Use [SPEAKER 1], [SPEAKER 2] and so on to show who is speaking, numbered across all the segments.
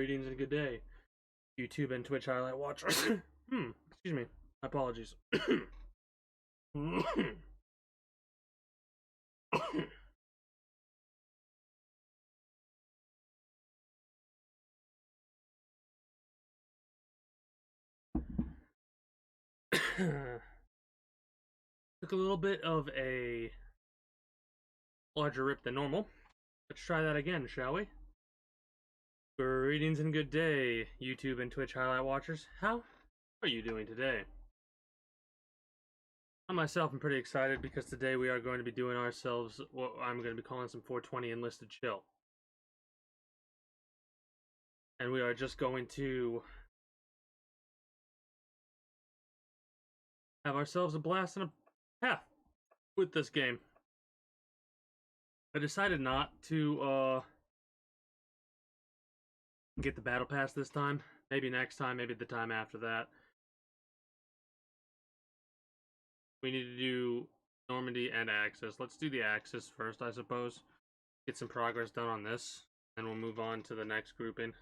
[SPEAKER 1] Greetings and good day, YouTube and Twitch highlight watchers. Excuse me. My apologies. Took a little bit of a larger rip than normal. Let's try that again, shall we? Greetings and good day, YouTube and Twitch highlight watchers. How are you doing today? I myself am pretty excited because today we are going to be doing ourselves what I'm going to be calling some 420 Enlisted chill. And we are just going to have ourselves a blast and a half with this game. I decided not to get the battle pass this time. Maybe next time, maybe the time after that. We need to do Normandy and Axis. Let's do the Axis first, I suppose. Get some progress done on this, and we'll move on to the next grouping.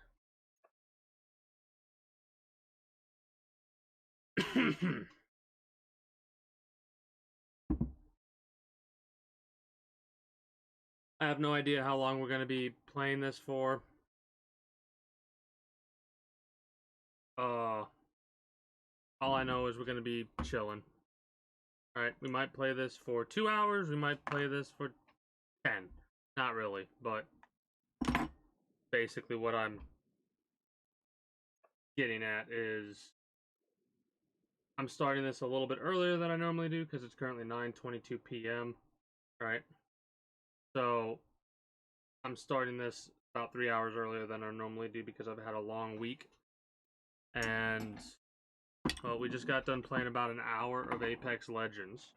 [SPEAKER 1] I have no idea how long we're going to be playing this for. All I know is we're going to be chilling. Alright, we might play this for 2 hours, we might play this for 10. Not really, but basically what I'm getting at is I'm starting this a little bit earlier than I normally do because it's currently 9:22 p.m. Right? So I'm starting this about 3 hours earlier than I normally do because I've had a long week. And well, we just got done playing about an hour of Apex Legends.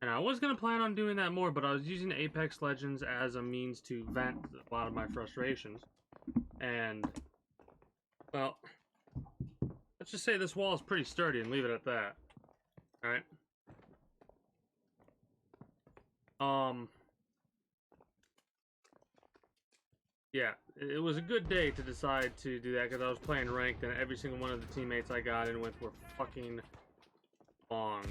[SPEAKER 1] And I was going to plan on doing that more, but I was using Apex Legends as a means to vent a lot of my frustrations. And, well, let's just say this wall is pretty sturdy and leave it at that. Alright? Yeah, it was a good day to decide to do that because I was playing ranked and every single one of the teammates I got in with were fucking bongs.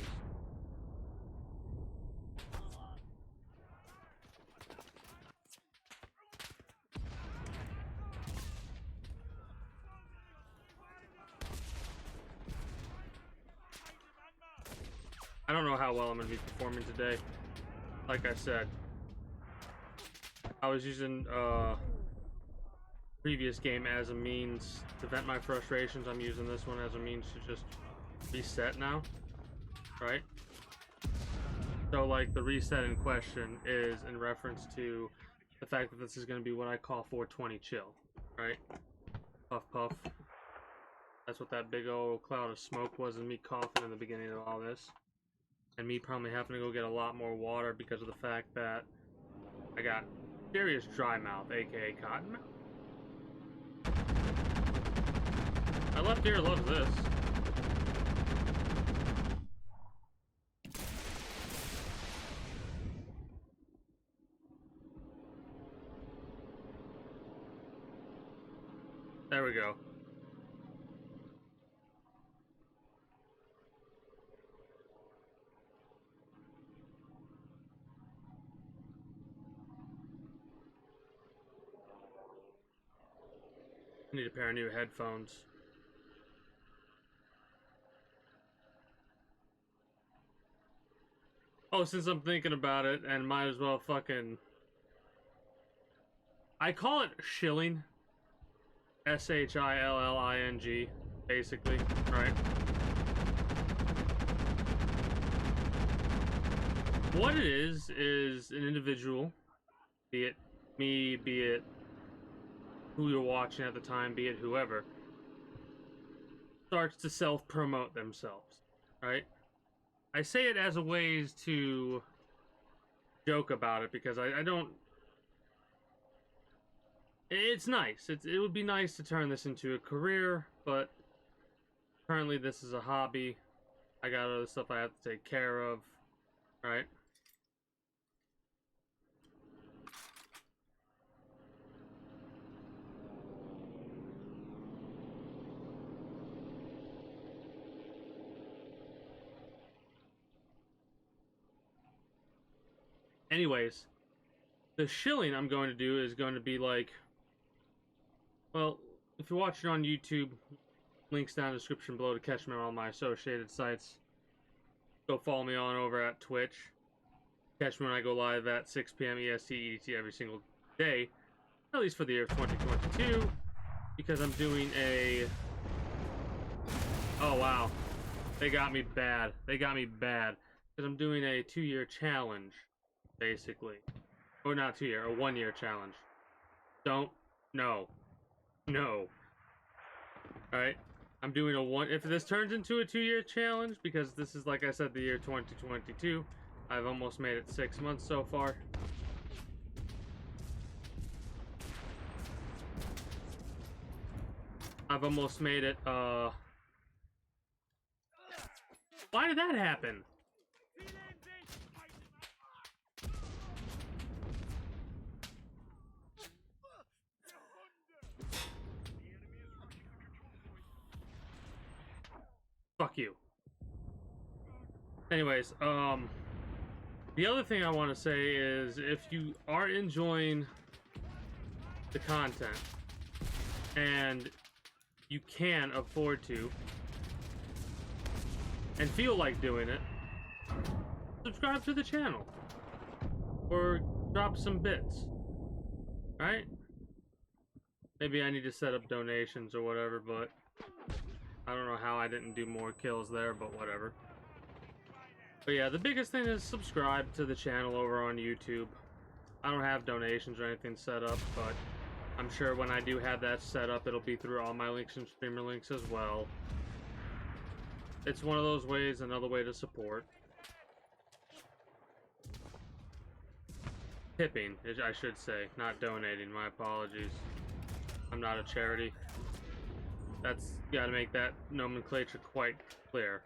[SPEAKER 1] I don't know how well I'm going to be performing today. Like I said, I was using previous game as a means to vent my frustrations. I'm using this one as a means to just reset now, right? So like the reset in question is in reference to the fact that this is going to be what I call 420 chill, right? Puff puff. That's what that big old cloud of smoke was, and me coughing in the beginning of all this. And me probably having to go get a lot more water because of the fact that I got serious dry mouth, aka cotton mouth. My left ear loves this. There we go. I need a pair of new headphones. Oh, since I'm thinking about it, and might as well fucking... I call it shilling. S-H-I-L-L-I-N-G, basically, right? What it is an individual, be it me, be it who you're watching at the time, be it whoever, starts to self-promote themselves, right? I say it as a ways to joke about it because I don't... It's nice. It would be nice to turn this into a career, but currently this is a hobby. I got other stuff I have to take care of, right? Anyways, the shilling I'm going to do is going to be like, well, if you're watching on YouTube, links down in the description below to catch me on all my associated sites. Go follow me on over at Twitch. Catch me when I go live at 6 p.m. EST, EDT every single day, at least for the year of 2022, because I'm doing a... Oh, wow. They got me bad. They got me bad. Because I'm doing a 2-year challenge, basically. Or not 2-year, a 1-year challenge. Don't. No. No. Alright? I'm doing a one... If this turns into a 2-year challenge, because this is, like I said, the year 2022, I've almost made it 6 months so far. I've almost made it, Why did that happen? Fuck you. Anyways, the other thing I want to say is if you are enjoying the content and you can afford to and feel like doing it, subscribe to the channel or drop some bits, right? Maybe I need to set up donations or whatever, but I don't know how I didn't do more kills there, but whatever. But yeah, the biggest thing is subscribe to the channel over on YouTube. I don't have donations or anything set up, but I'm sure when I do have that set up, it'll be through all my links and streamer links as well. It's one of those ways, another way to support. Tipping, I should say, not donating. My apologies. I'm not a charity. That's gotta make that nomenclature quite clear.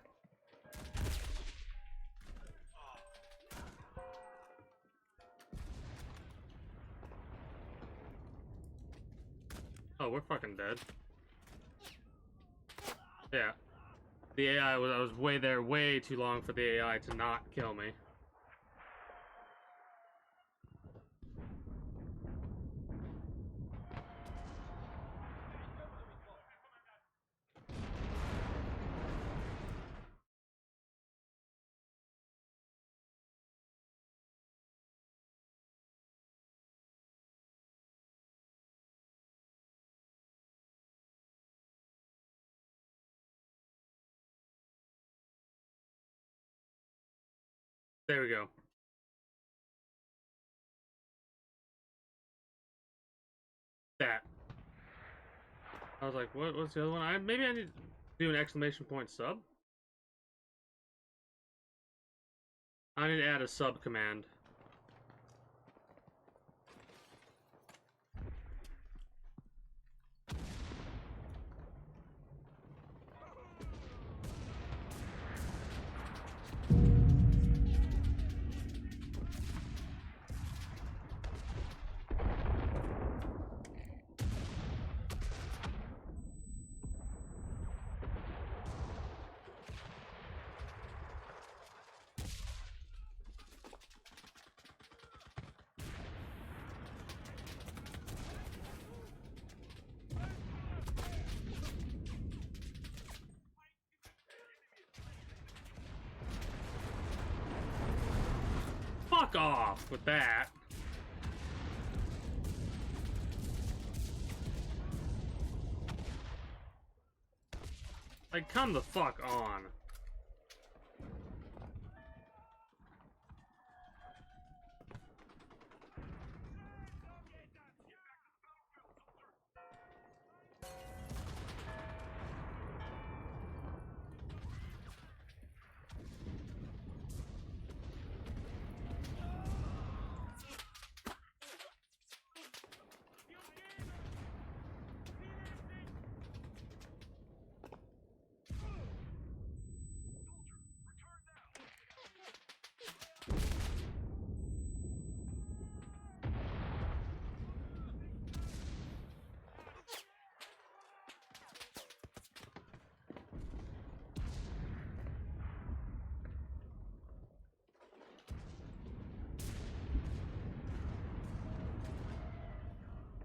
[SPEAKER 1] Oh, we're fucking dead. Yeah. The AI I was way too long for the AI to not kill me. There we go. That. I was like, what's the other one? Maybe I need to do an exclamation point sub? I need to add a sub command. Fuck off with that. Like, come the fuck on.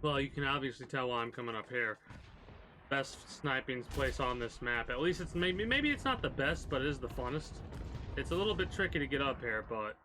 [SPEAKER 1] Well, you can obviously tell why I'm coming up here. Best sniping place on this map. At least it's maybe it's not the best, but it is the funnest. It's a little bit tricky to get up here, but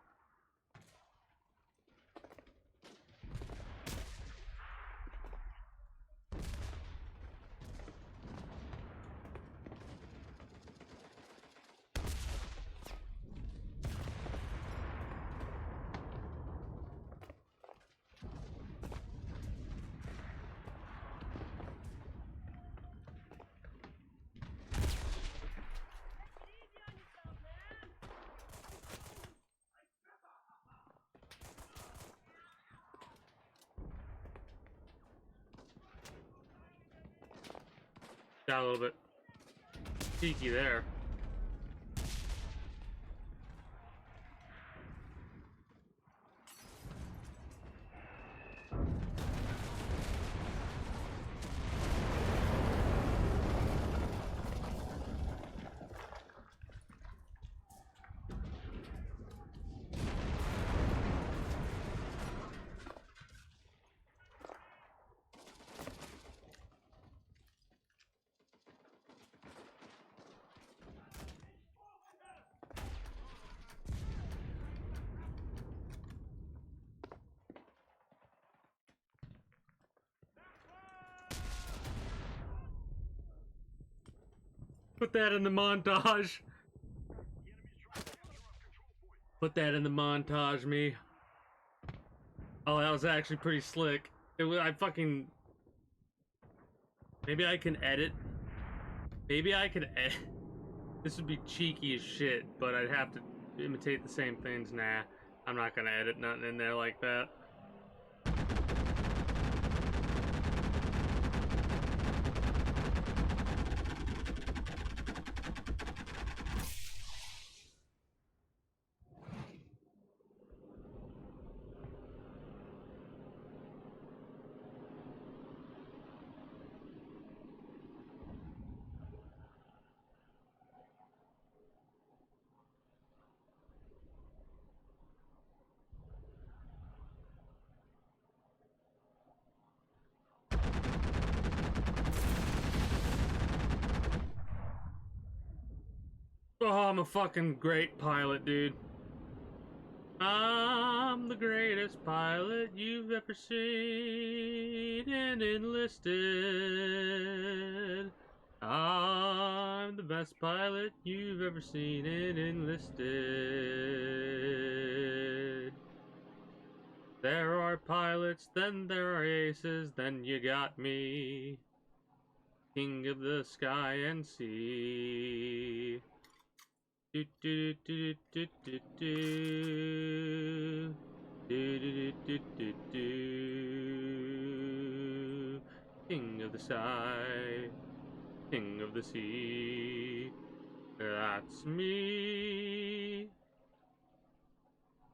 [SPEAKER 1] got a little bit cheeky there. Put that in the montage. Put that in the montage, me. Oh, that was actually pretty slick. It was, I fucking... Maybe I can edit. Maybe I can edit. This would be cheeky as shit, but I'd have to imitate the same things. Nah, I'm not gonna edit nothing in there like that. Oh, I'm a fucking great pilot, dude. I'm the greatest pilot you've ever seen in Enlisted. I'm the best pilot you've ever seen in Enlisted. There are pilots, then there are aces, then you got me. King of the sky and sea. Do do do do do do do do do do do. King of the sky, king of the sea. That's me.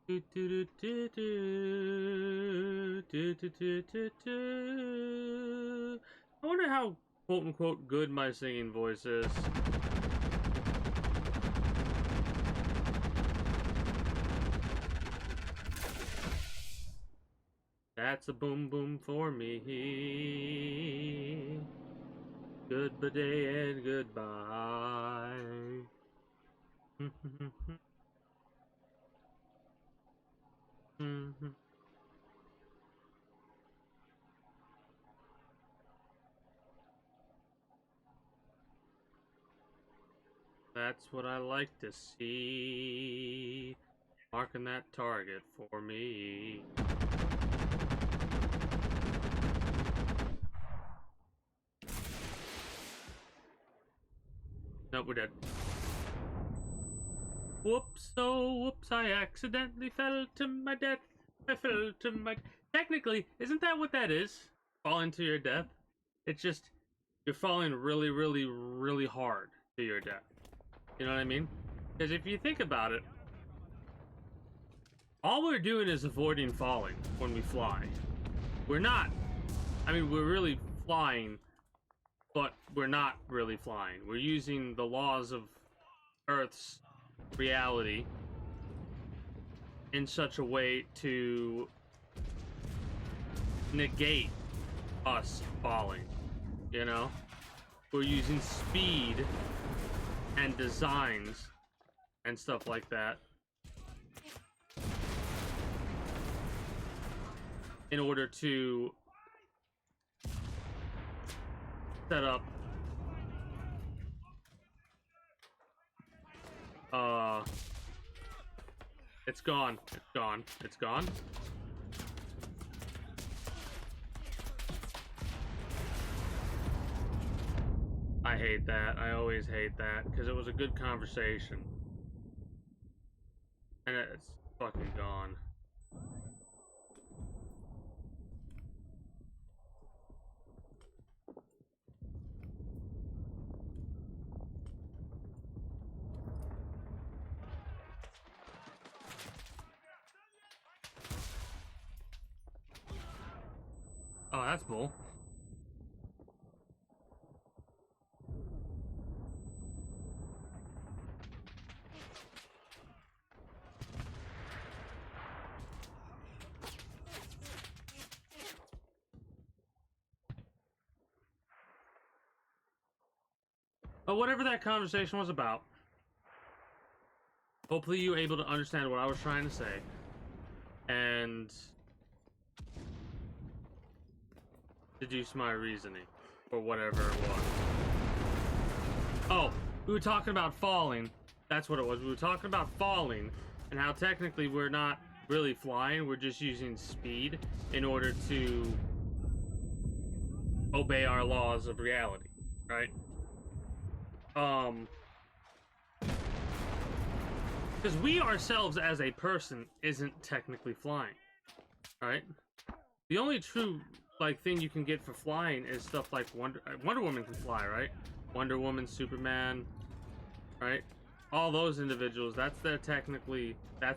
[SPEAKER 1] Do do do do do do do do do. I wonder how quote unquote good my singing voice is. That's a boom boom for me. Good day and goodbye. That's what I like to see. Marking that target for me. Nope, we're dead. Whoops, oh whoops, I accidentally fell to my death. I fell to my... Technically, isn't that what that is? Falling to your death? It's just, you're falling really, really, really hard to your death. You know what I mean? Because if you think about it, all we're doing is avoiding falling when we fly. We're not. I mean, we're really flying, but we're not really flying. We're using the laws of Earth's reality in such a way to negate us falling, you know? We're using speed and designs and stuff like that in order to set up it's gone. It's gone. It's gone. I hate that. I always hate that because it was a good conversation. And it's fucking gone. Oh, that's bull. But whatever that conversation was about, hopefully you were able to understand what I was trying to say. And deduce my reasoning, or whatever it was. Oh, we were talking about falling. That's what it was. We were talking about falling, and how technically we're not really flying, we're just using speed in order to obey our laws of reality, right? Because we ourselves as a person isn't technically flying, right? The only true thing you can get for flying is stuff like Wonder Woman can fly, right? Wonder Woman, Superman, right? All those individuals, that's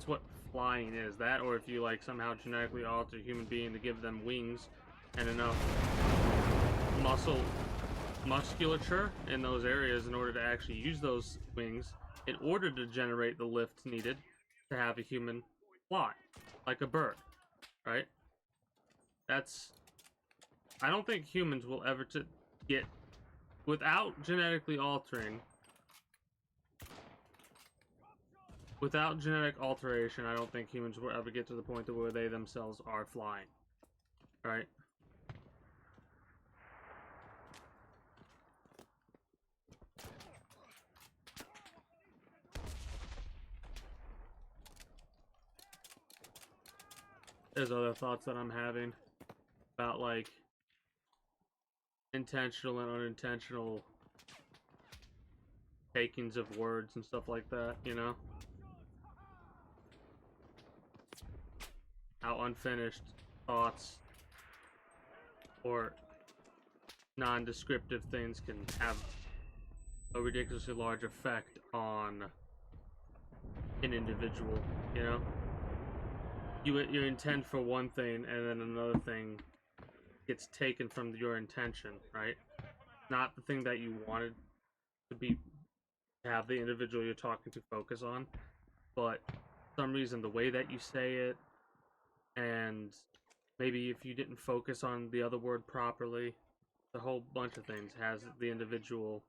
[SPEAKER 1] what flying is. That, or if you somehow genetically alter a human being to give them wings and enough musculature in those areas in order to actually use those wings in order to generate the lift needed to have a human fly like a bird, right? I don't think humans will ever get, without genetic alteration, I don't think humans will ever get to the point where they themselves are flying, right? There's other thoughts that I'm having about intentional and unintentional takings of words and stuff like that, you know? How unfinished thoughts or non-descriptive things can have a ridiculously large effect on an individual, you know? You intend for one thing and then another thing gets taken from your intention, right? Not the thing that you wanted to have the individual you're talking to focus on, but for some reason the way that you say it, and maybe if you didn't focus on the other word properly, the whole bunch of things has the individual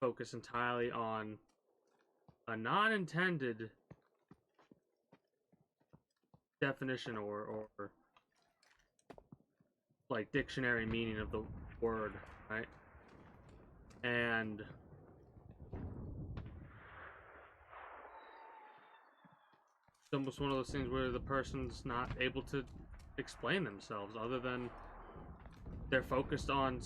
[SPEAKER 1] focus entirely on a non-intended definition or dictionary meaning of the word, right? And it's almost one of those things where the person's not able to explain themselves other than they're focused on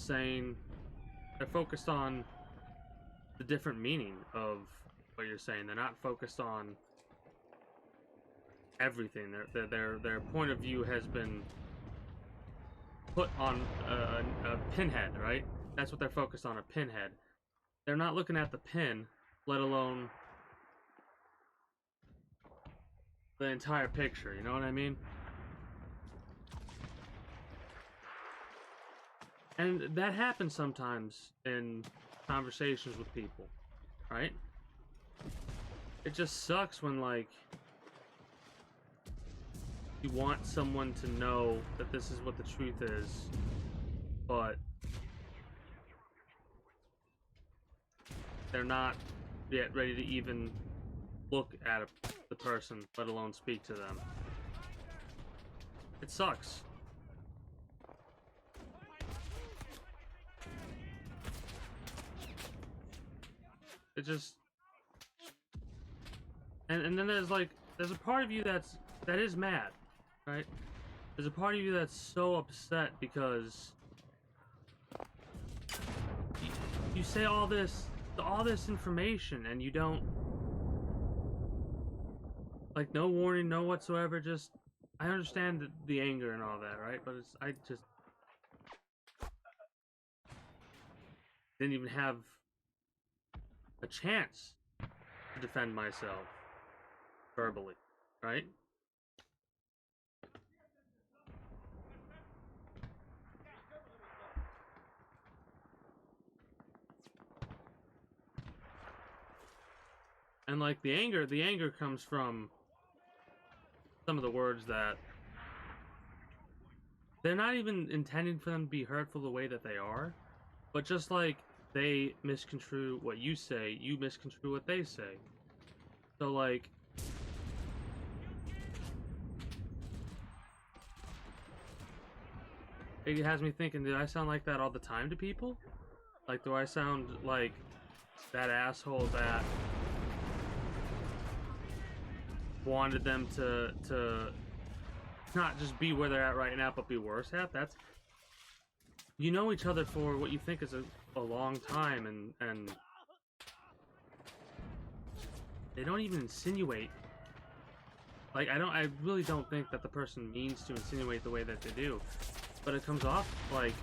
[SPEAKER 1] the different meaning of what you're saying. They're not focused on everything. Their point of view has been put on a pinhead, right? That's what they're focused on, a pinhead. They're not looking at the pin, let alone the entire picture, you know what I mean? And that happens sometimes in conversations with people, right? It just sucks when you want someone to know that this is what the truth is, but they're not yet ready to even look at the person, let alone speak to them. It sucks. It just... And then there's like, there's a part of you that is mad, right? There's a part of you that's so upset because you say all this information and you don't, like, no warning, no whatsoever. Just, I understand the anger and all that, right? But I just didn't even have a chance to defend myself verbally, right? And like the anger comes from some of the words that they're not even intending for them to be hurtful the way that they are, but just like they misconstrue what you say, you misconstrue what they say. So like, it has me thinking, do I sound like that all the time to people? Like, do I sound like that asshole that wanted them to not just be where they're at right now, but be worse at? That's, you know each other for what you think is a long time, and they don't even insinuate. Like, I really don't think that the person means to insinuate the way that they do, but it comes off like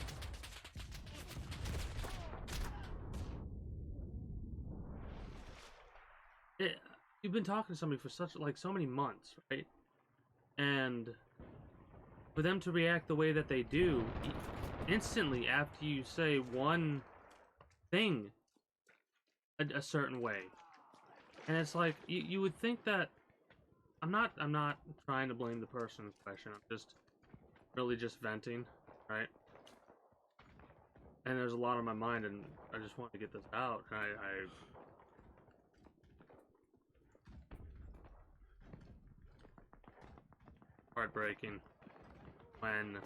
[SPEAKER 1] you've been talking to somebody for so many months, right? And for them to react the way that they do instantly after you say one thing a certain way, and it's like you would think that I'm not trying to blame the person in question. I'm just really just venting, right? And there's a lot on my mind, and I just want to get this out. And heartbreaking when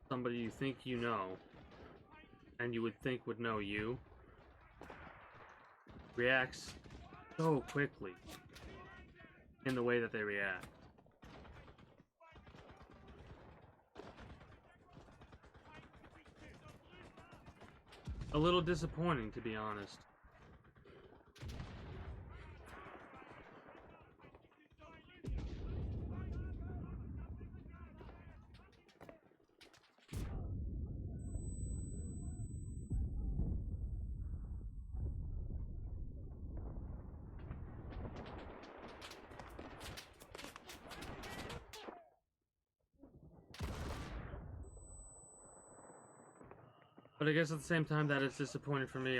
[SPEAKER 1] somebody you think you know and you would think would know you reacts so quickly in the way that they react. A little disappointing, to be honest. But I guess at the same time that it's disappointing for me,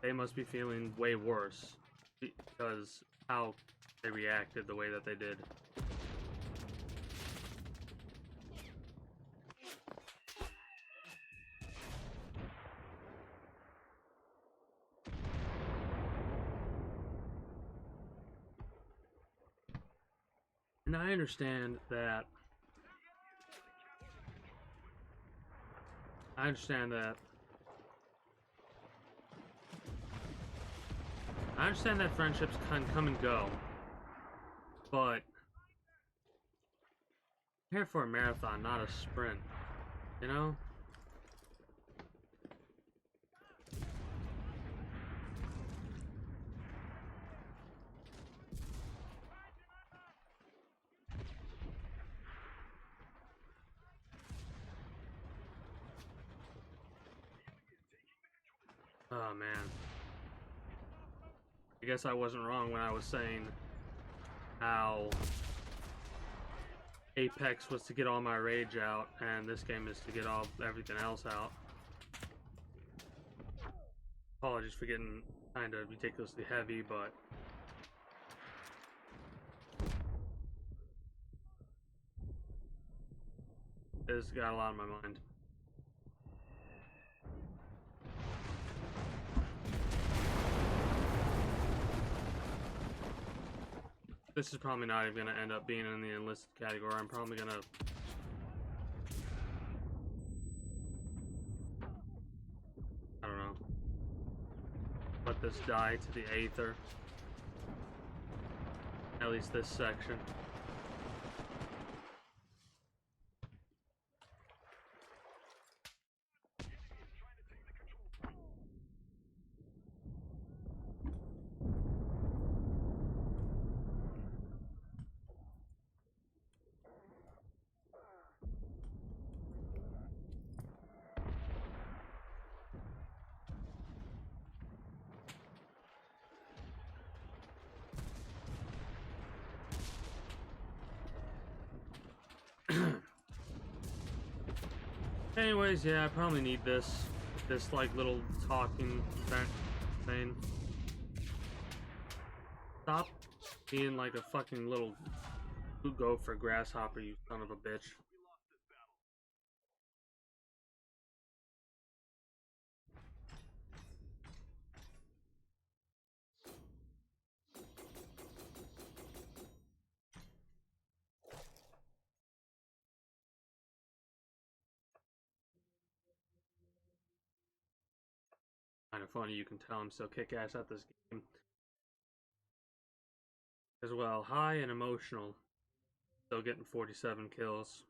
[SPEAKER 1] they must be feeling way worse because how they reacted the way that they did. And I understand that. I understand that friendships can come and go, but I'm here for a marathon, not a sprint, you know? Oh man. I guess I wasn't wrong when I was saying how Apex was to get all my rage out, and this game is to get everything else out. Apologies for getting kind of ridiculously heavy, but It's got a lot on my mind. This is probably not even gonna end up being in the enlisted category. I'm probably gonna I don't know. Let this die to the aether. At least this section. Anyways, yeah, I probably need this like little talking thing. Stop being like a fucking little gopher grasshopper, you son of a bitch. Kind of funny, you can tell I'm still kick ass at this game. As well, high and emotional. Still getting 47 kills.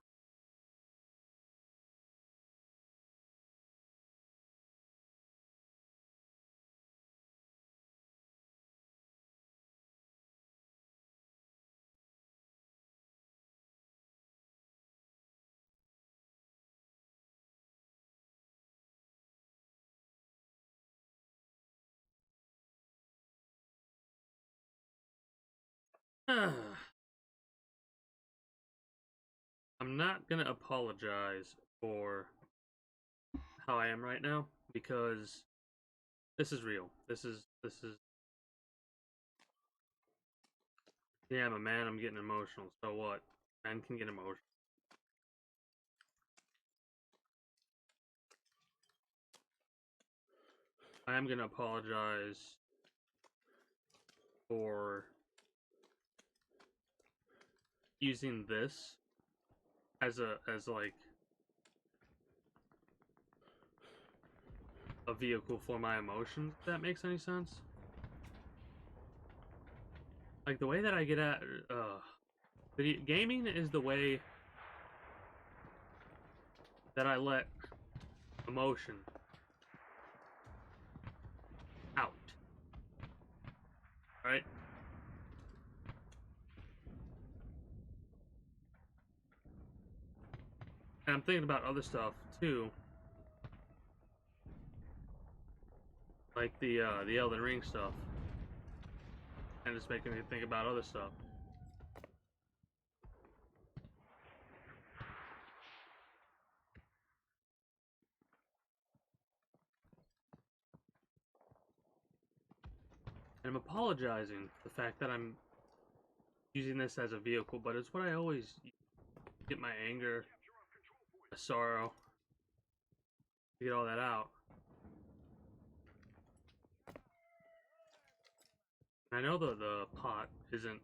[SPEAKER 1] I'm not gonna apologize for how I am right now because this is real. This is yeah, I'm a man, I'm getting emotional. So what? Men can get emotional. I am gonna apologize for using this as like a vehicle for my emotions, if that makes any sense. Like the way that I get at gaming is the way that I let emotion out. Right? And I'm thinking about other stuff too. Like the Elden Ring stuff. And it's making me think about other stuff. And I'm apologizing for the fact that I'm using this as a vehicle, but it's what I always get my anger, my sorrow, to get all that out. I know the pot isn't.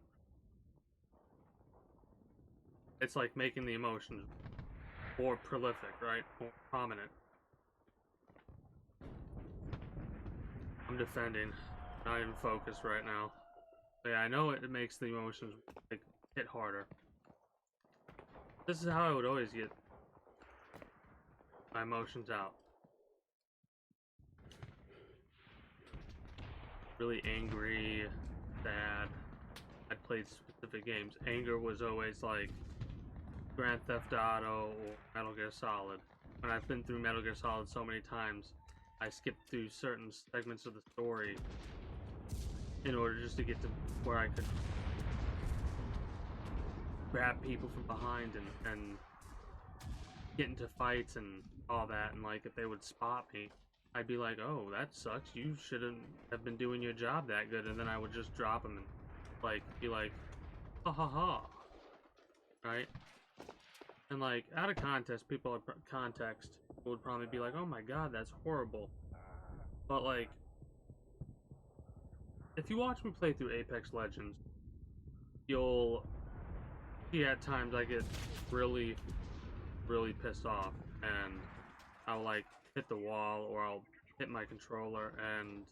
[SPEAKER 1] It's like making the emotions more prolific, right? More prominent. I'm defending, not even focused right now. But yeah, I know it makes the emotions like, hit harder. This is how I would always get my emotions out. Really angry, sad. I played specific games. Anger was always like Grand Theft Auto or Metal Gear Solid. When I've been through Metal Gear Solid so many times, I skipped through certain segments of the story in order just to get to where I could grab people from behind and get into fights and all that. And like if they would spot me, I'd be like, oh, that sucks, you shouldn't have been doing your job that good. And then I would just drop them and like be like, ha ha ha, right? And like out of context would probably be like, "Oh my god, that's horrible." But like, if you watch me play through Apex Legends, you'll see at times I get really, really pissed off, and I'll like hit the wall or I'll hit my controller. And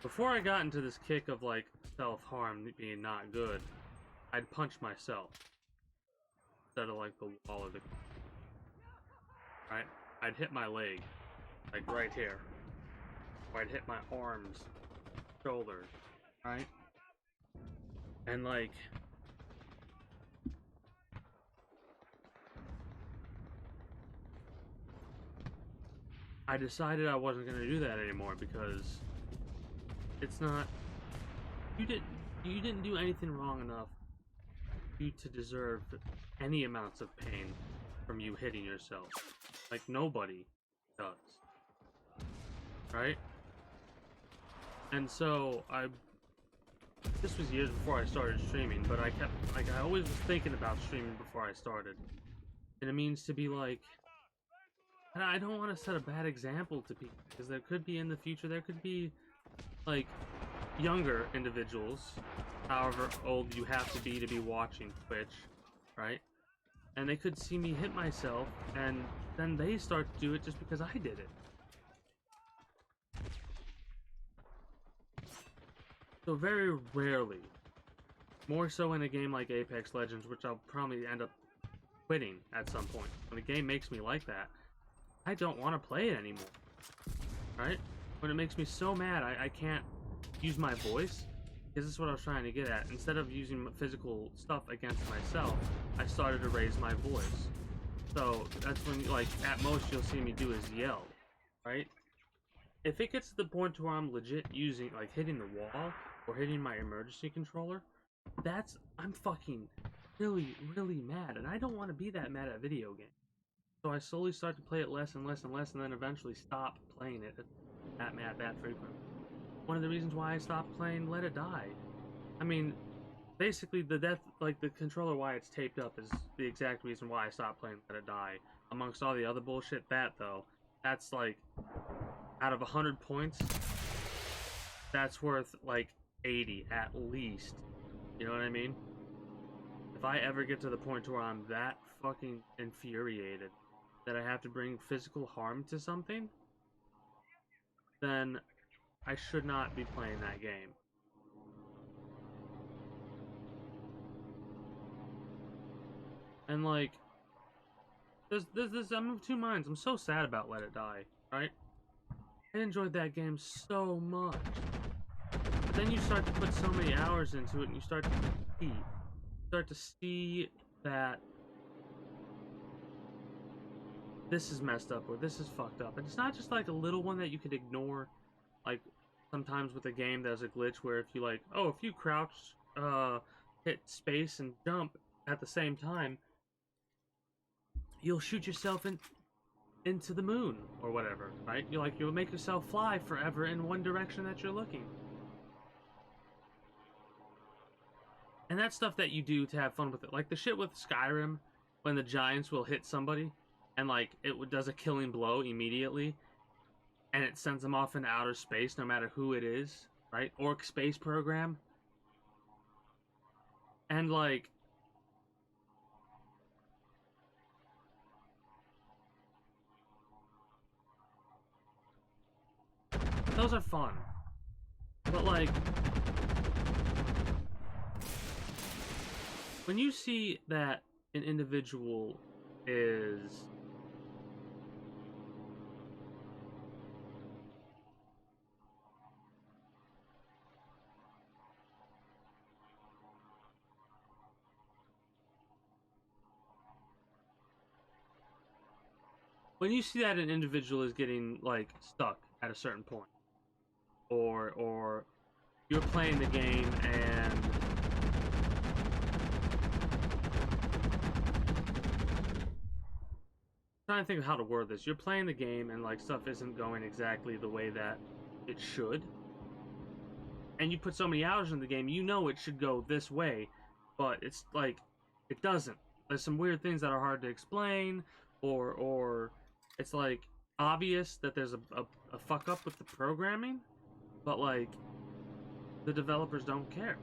[SPEAKER 1] before I got into this kick of like self-harm being not good, I'd punch myself instead of like the wall or the right. I'd hit my leg, like right here, or I'd hit my arms, shoulders, right, and like I decided I wasn't gonna do that anymore because it's not. You didn't do anything wrong enough for you to deserve any amounts of pain from you hitting yourself. Like nobody does, right? And so this was years before I started streaming, but I always was thinking about streaming before I started, and it means to be like. And I don't want to set a bad example to people because there could be in the future there could be like younger individuals, however old you have to be watching Twitch, right? And they could see me hit myself and then they start to do it just because I did it. So very rarely, more so in a game like Apex Legends, which I'll probably end up quitting at some point. When a game makes me like that, I don't want to play it anymore, right? When it makes me so mad, I can't use my voice, because this is what I was trying to get at. Instead of using physical stuff against myself, I started to raise my voice. So that's when, like, at most you'll see me do is yell, right? If it gets to the point where I'm legit using, like, hitting the wall or hitting my emergency controller, I'm fucking really, really mad, and I don't want to be that mad at video games. So I slowly start to play it less and less and less, and then eventually stop playing it that mad, that frequent. One of the reasons why I stopped playing Let It Die. I mean, basically the death, like the controller, why it's taped up is the exact reason why I stopped playing Let It Die. Amongst all the other bullshit, that's like, out of 100 points, that's worth like 80 at least. You know what I mean? If I ever get to the point where I'm that fucking infuriated that I have to bring physical harm to something, then I should not be playing that game. And like, I'm of two minds. I'm so sad about Let It Die, right? I enjoyed that game so much. But then you start to put so many hours into it and you start to see that this is messed up or this is fucked up. And it's not just like a little one that you could ignore. Like sometimes with a game there's a glitch where if you crouch, hit space and jump at the same time, you'll shoot yourself into the moon or whatever, right? You'll make yourself fly forever in one direction that you're looking. And that's stuff that you do to have fun with it. Like the shit with Skyrim, when the giants will hit somebody, and like it does a killing blow immediately, and it sends them off into outer space no matter who it is, right? Orc space program. And like, those are fun. But like, when you see that an individual is getting like stuck at a certain point, or you're playing the game and I'm trying to think of how to word this. You're playing the game and like stuff isn't going exactly the way that it should, and you put so many hours in the game, you know it should go this way, but it's like It doesn't. There's some weird things that are hard to explain, or it's like obvious that there's a fuck up with the programming, but like the developers don't care.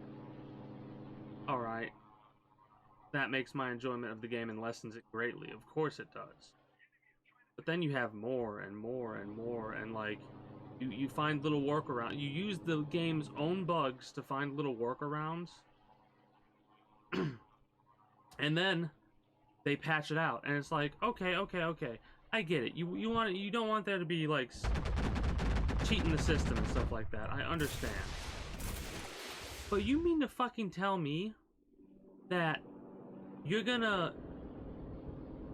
[SPEAKER 1] Alright, that makes my enjoyment of the game and lessens it greatly. Of course it does. But then you have more and more and more, and like you find little workarounds. You use the game's own bugs to find little workarounds, and then they patch it out, and it's like, okay, I get it. You don't want there to be like cheating the system and stuff like that. I understand. But you mean to fucking tell me that you're gonna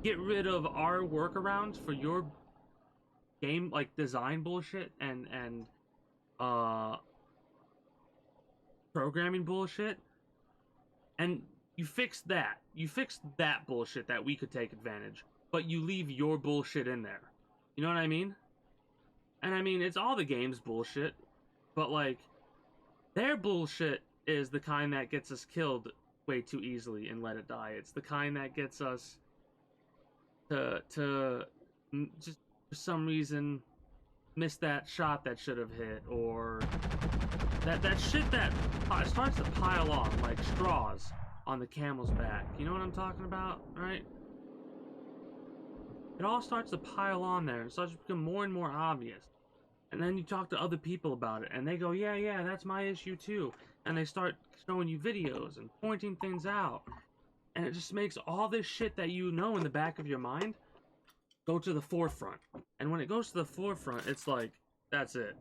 [SPEAKER 1] get rid of our workarounds for your game like design bullshit and programming bullshit, and you fix that bullshit that we could take advantage, but you leave your bullshit in there? You know what I mean? And I mean, it's all the game's bullshit, but like their bullshit is the kind that gets us killed way too easily and let it die. It's the kind that gets us to just for some reason miss that shot that should have hit, or that shit that starts to pile on like straws on the camel's back. You know what I'm talking about, right? It all starts to pile on there. It starts to become more and more obvious. And then you talk to other people about it, and they go, yeah, that's my issue too. And they start showing you videos and pointing things out. And it just makes all this shit that you know in the back of your mind go to the forefront. And when it goes to the forefront, it's like, that's it.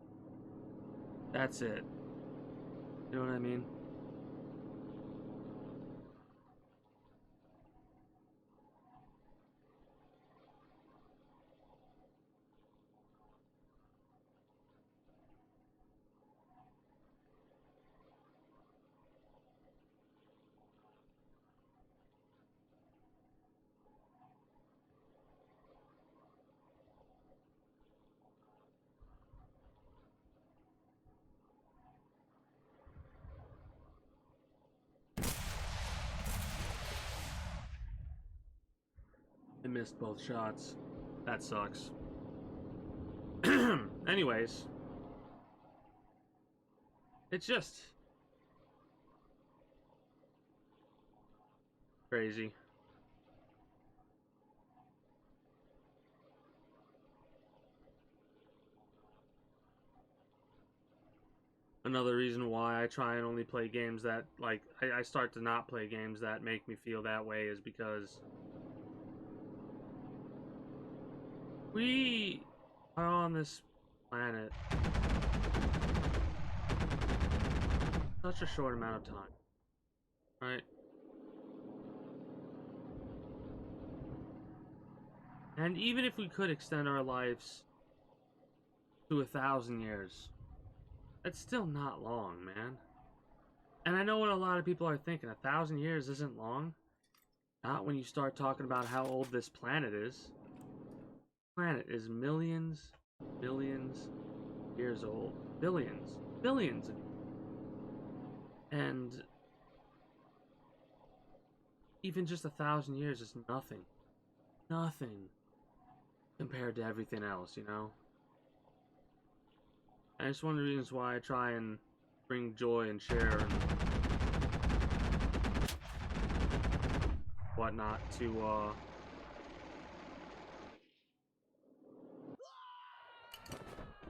[SPEAKER 1] That's it. You know what I mean? I missed both shots. That sucks. Anyways, it's just crazy. Another reason why I try and only play games that, like, I start to not play games that make me feel that way is because we are on this planet such a short amount of time, right? And even if we could extend our lives to 1,000 years, that's still not long, man. And I know what a lot of people are thinking. 1,000 years isn't long. Not when you start talking about how old this planet is. The planet is millions years old. Billions. And even just 1,000 years is nothing. Nothing compared to everything else, you know? And it's one of the reasons why I try and bring joy and share and whatnot to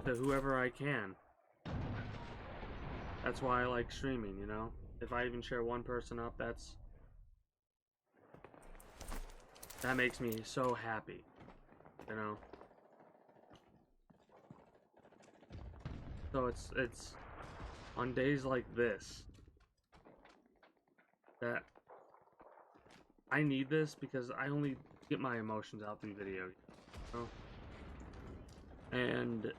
[SPEAKER 1] whoever I can. That's why I like streaming, you know? If I even share one person up, that makes me so happy, you know? So it's on days like this that I need this, because I only get my emotions out through video, you know? And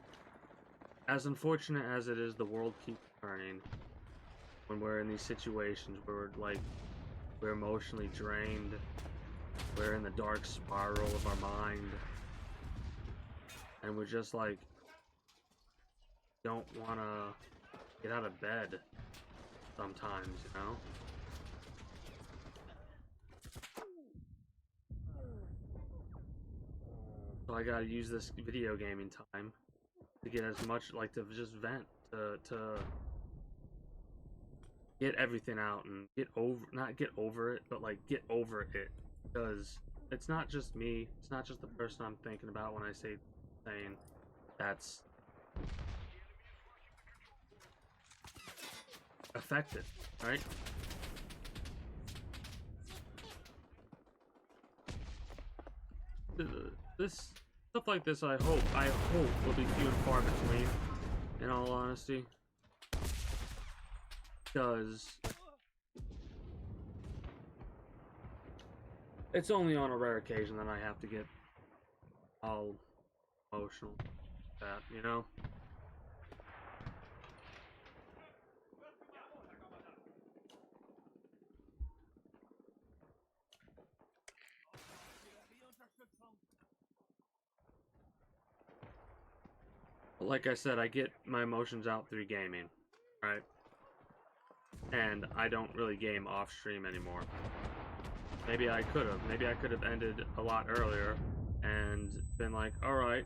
[SPEAKER 1] as unfortunate as it is, the world keeps turning when we're in these situations where we're emotionally drained, we're in the dark spiral of our mind, and we're just like don't want to get out of bed sometimes, you know? So I gotta use this video gaming time to get as much, like, to just vent, to get everything out and get over, not get over it, but like get over it, because it's not just me, it's not just the person I'm thinking about when I say saying that's affected, right? This stuff like this, I hope will be few and far between, in all honesty, because it's only on a rare occasion that I have to get all emotional with that, you know? Like I said, I get my emotions out through gaming, right? And I don't really game off stream anymore. Maybe I could have. Maybe I could have ended a lot earlier and been like, alright,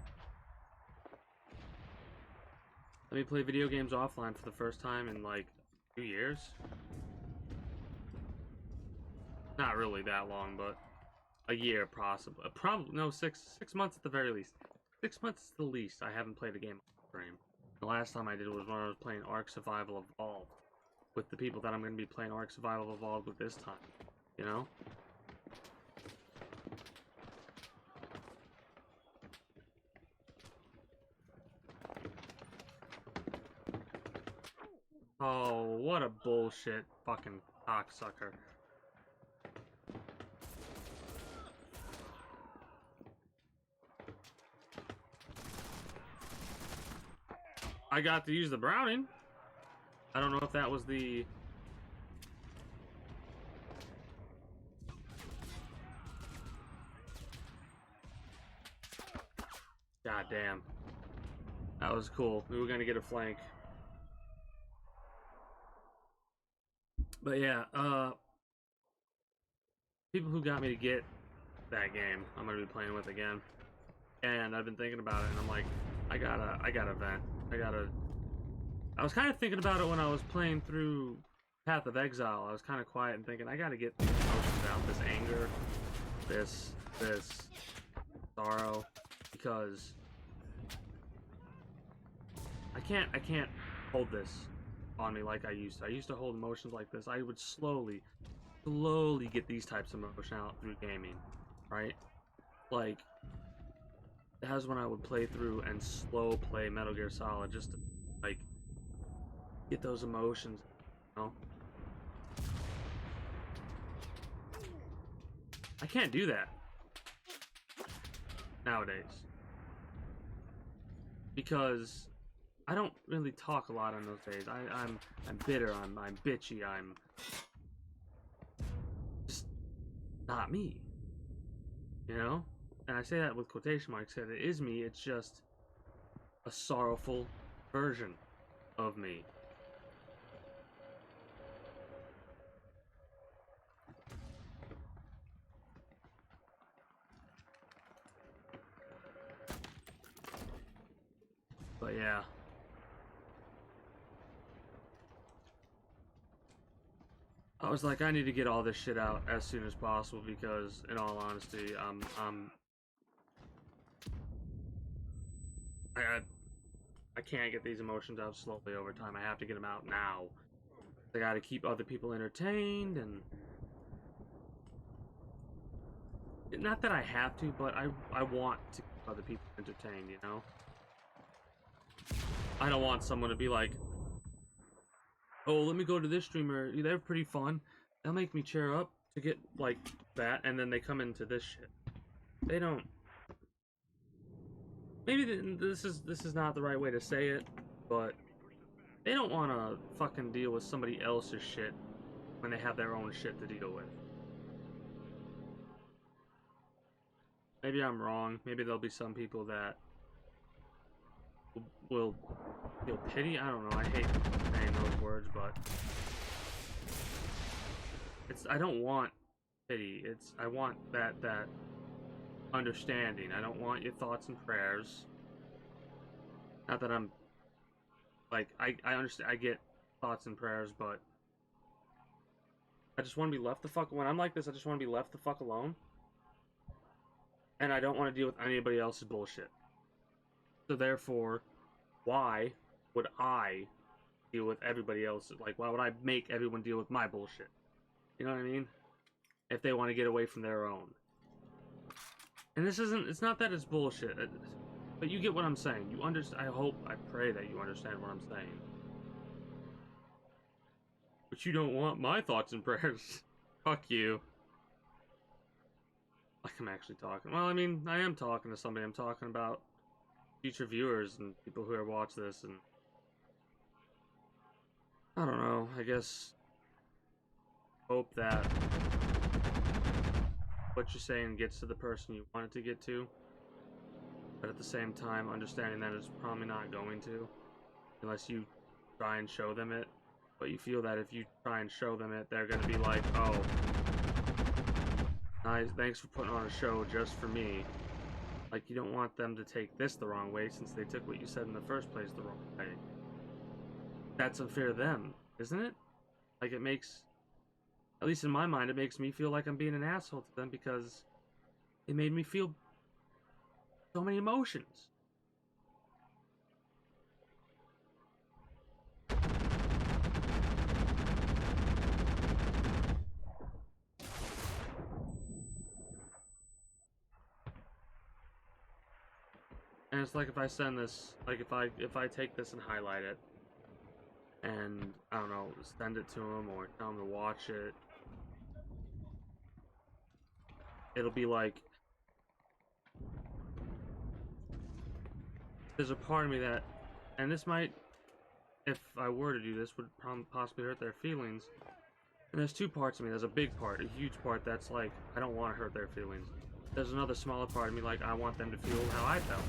[SPEAKER 1] let me play video games offline for the first time in like 2 years. Not really that long, but a year possibly. Probably no, six months at the very least. 6 months is the least I haven't played a game on stream. The last time I did was when I was playing Ark Survival Evolved with the people that I'm going to be playing Ark Survival Evolved with this time. You know? Oh, what a bullshit fucking cocksucker. I got to use the Browning. I don't know if that was the... God damn. That was cool. We were gonna get a flank. But yeah, people who got me to get that game, I'm gonna be playing with again. And I've been thinking about it, and I'm like, I gotta vent. I was kind of thinking about it when I was playing through Path of Exile. I was kind of quiet and thinking, I gotta get these emotions out, this anger, this sorrow, because I can't hold this on me like I used to. I used to hold emotions like this. I would slowly get these types of emotions out through gaming, right? Like, that was when I would play through and slow play Metal Gear Solid just to, like, get those emotions, you know? I can't do that nowadays because I don't really talk a lot on those days. I'm bitter, I'm bitchy, I'm just not me, you know? And I say that with quotation marks, that it is me, it's just a sorrowful version of me. But yeah. I was like, I need to get all this shit out as soon as possible because, in all honesty, I can't get these emotions out slowly over time. I have to get them out now. I gotta keep other people entertained, and not that I have to, but I want to keep other people entertained, you know? I don't want someone to be like, oh, let me go to this streamer, they're pretty fun, they'll make me cheer up to get, like, that, and then they come into this shit. They don't... Maybe this is not the right way to say it, but they don't want to fucking deal with somebody else's shit when they have their own shit to deal with. Maybe I'm wrong. Maybe there'll be some people that will feel pity. I don't know. I hate saying those words, but I don't want pity. I want that understanding. I don't want your thoughts and prayers. Not that I'm like I understand. I get thoughts and prayers, but I just want to be left the fuck. When I'm like this, I just want to be left the fuck alone, and I don't want to deal with anybody else's bullshit. So therefore, why would I deal with everybody else? Like, why would I make everyone deal with my bullshit? You know what I mean? If they want to get away from their own. And this isn't, it's not that it's bullshit, but you get what I'm saying. You understand, I hope, I pray that you understand what I'm saying. But you don't want my thoughts and prayers. Fuck you. Like I'm actually talking. Well, I mean, I am talking to somebody. I'm talking about future viewers and people who watch this, and I don't know, I guess hope that what you're saying gets to the person you want it to get to, but at the same time understanding that it's probably not going to unless you try and show them it. But you feel that if you try and show them it, they're gonna be like, oh, nice, thanks for putting on a show just for me. Like, you don't want them to take this the wrong way since they took what you said in the first place the wrong way. That's unfair to them, isn't it? Like, it makes, at least in my mind, it makes me feel like I'm being an asshole to them because it made me feel so many emotions. And it's like if I send this, like if I take this and highlight it, and I don't know, send it to them or tell them to watch it, it'll be like there's a part of me that, and this might, if I were to do this, would possibly hurt their feelings. And there's two parts of me. There's a big part, a huge part that's like I don't want to hurt their feelings. There's another smaller part of me like I want them to feel how I felt.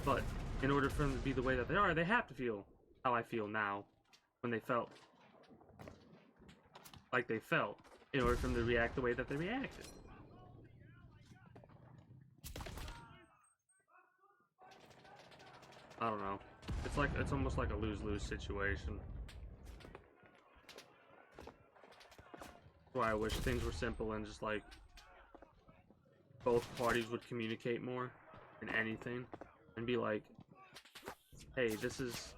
[SPEAKER 1] But in order for them to be the way that they are, they have to feel how I feel now, when they felt like they felt, in order for them to react the way that they reacted. I don't know. It's like, it's almost like a lose-lose situation. That's why I wish things were simple and just like both parties would communicate more in anything and be like, hey, this is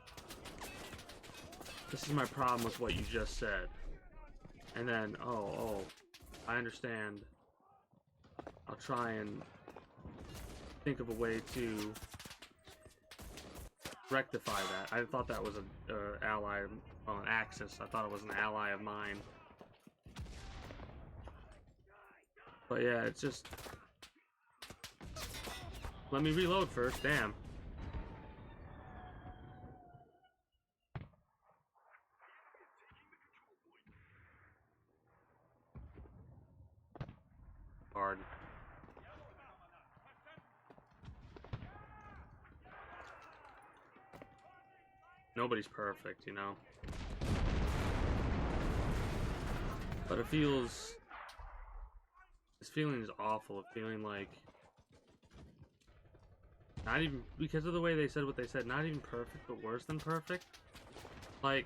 [SPEAKER 1] my problem with what you just said. And then, oh, I understand. I'll try and think of a way to rectify that. I thought that was an ally, well, an Axis. I thought it was an ally of mine. But yeah, it's just... Let me reload first, damn. Hard. Nobody's perfect, you know? But it feels... This feeling is awful, of feeling like... Not even... Because of the way they said what they said, not even perfect, but worse than perfect. Like...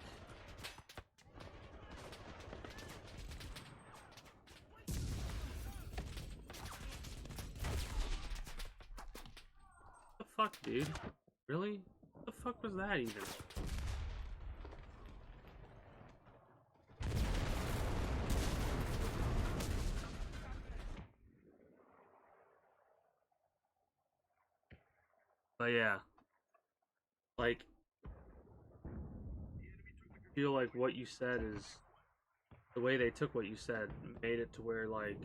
[SPEAKER 1] What the fuck, dude? Really? What the fuck was that even? But yeah, like, I feel like what you said is, the way they took what you said made it to where, like,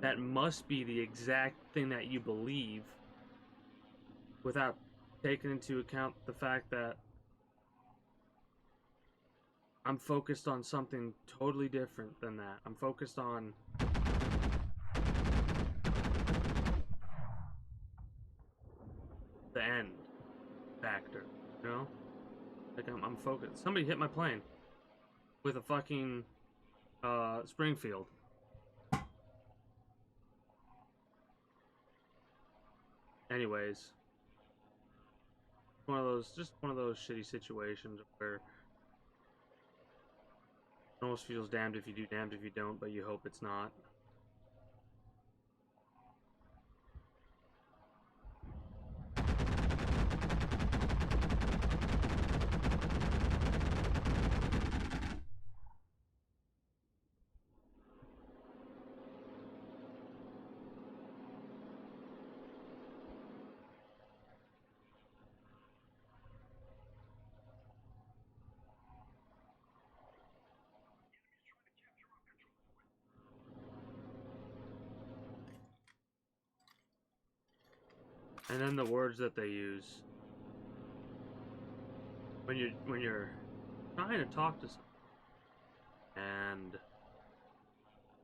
[SPEAKER 1] that must be the exact thing that you believe, without taking into account the fact that I'm focused on something totally different than that. I'm focused on the end factor, you know? Like, I'm focused. Somebody hit my plane with a fucking Springfield. Anyways, just one of those shitty situations where it almost feels damned if you do, damned if you don't, but you hope it's not. And then the words that they use when you're trying to talk to someone and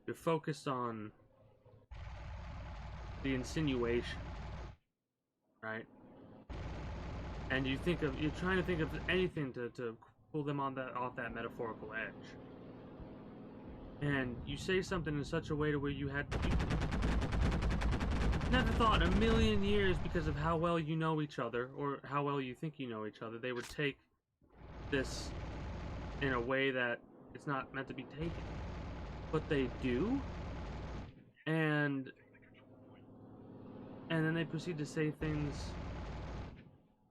[SPEAKER 1] you're focused on the insinuation, right? And you're trying to think of anything to pull them on off that metaphorical edge. And you say something in such a way to where you never thought in a million years, because of how well you know each other, or how well you think you know each other, they would take this in a way that it's not meant to be taken. But they do, and then they proceed to say things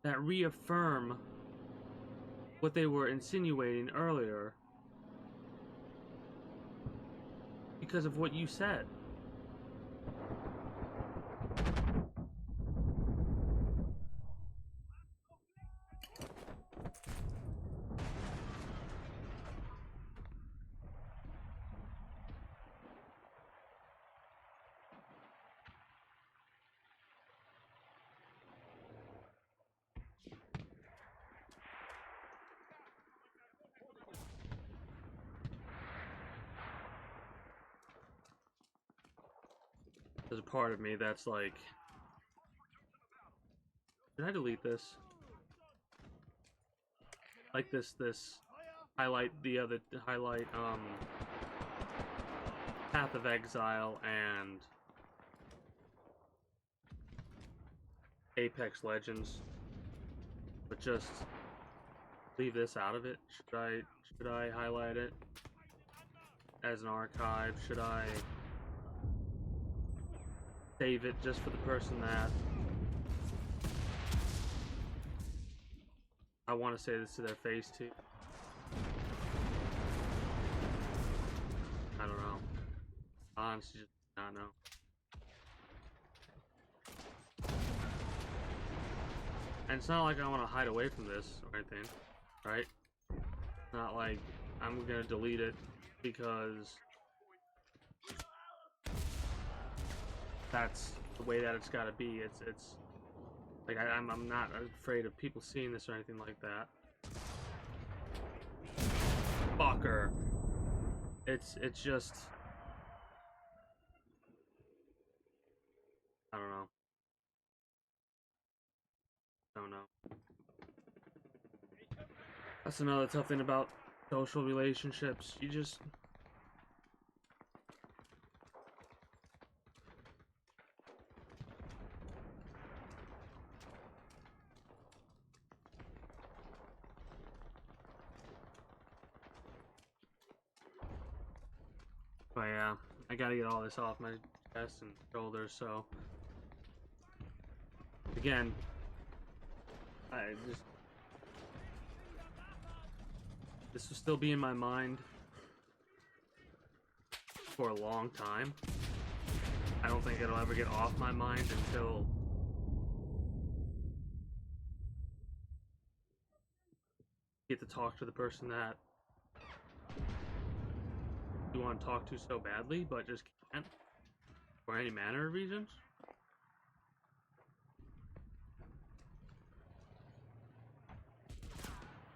[SPEAKER 1] that reaffirm what they were insinuating earlier because of what you said. There's a part of me that's like, did I delete this? Like this highlight Path of Exile and Apex Legends, but just leave this out of it. Should I highlight it as an archive? Should I save it just for the person that I want to say this to their face to? I don't know. Honestly, just not know. And it's not like I want to hide away from this or anything, right? It's not like I'm gonna delete it because that's the way that it's gotta be. It's like I'm not afraid of people seeing this or anything like that. Fucker. It's just, I don't know. That's another tough thing about social relationships. You just, but yeah, I gotta get all this off my chest and shoulders, so again, this will still be in my mind for a long time. I don't think it'll ever get off my mind until I get to talk to the person that you want to talk to so badly, but just can't for any manner of reasons.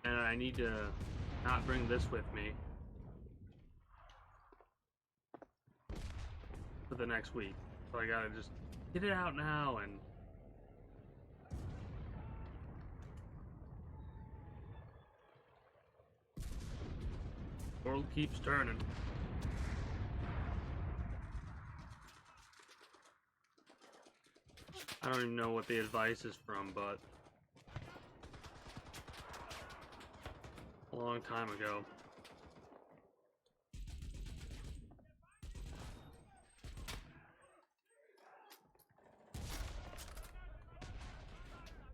[SPEAKER 1] And I need to not bring this with me for the next week. So I gotta just get it out now, and the world keeps turning. I don't even know what the advice is from, but a long time ago.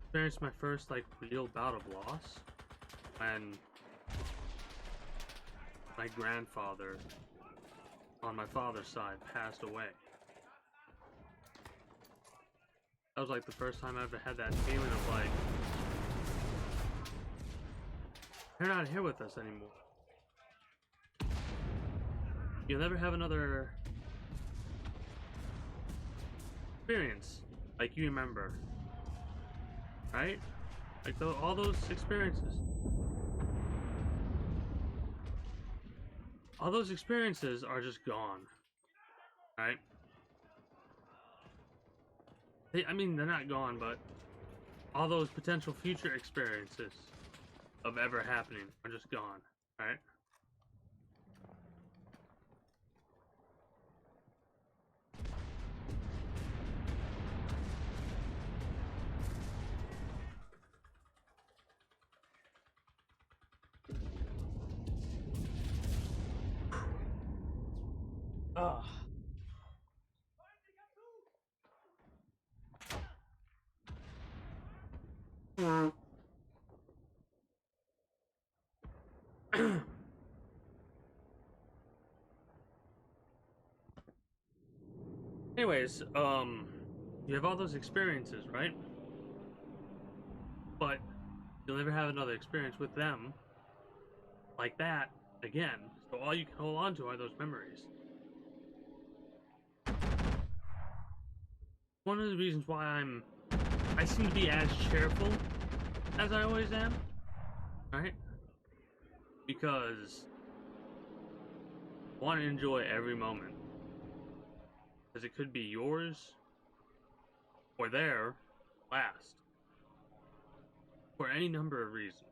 [SPEAKER 1] Experienced my first like real bout of loss when my grandfather on my father's side passed away. That was like the first time I ever had that feeling of like, they're not here with us anymore. You'll never have another experience like you remember, right? Like all those experiences. All those experiences are just gone, right? I mean, they're not gone, but all those potential future experiences of ever happening are just gone, right? Ugh. Anyways, you have all those experiences, right? But you'll never have another experience with them like that again. So all you can hold on to are those memories. One of the reasons why I seem to be as cheerful as I always am, right? Because I want to enjoy every moment. Because it could be yours or their last. For any number of reasons.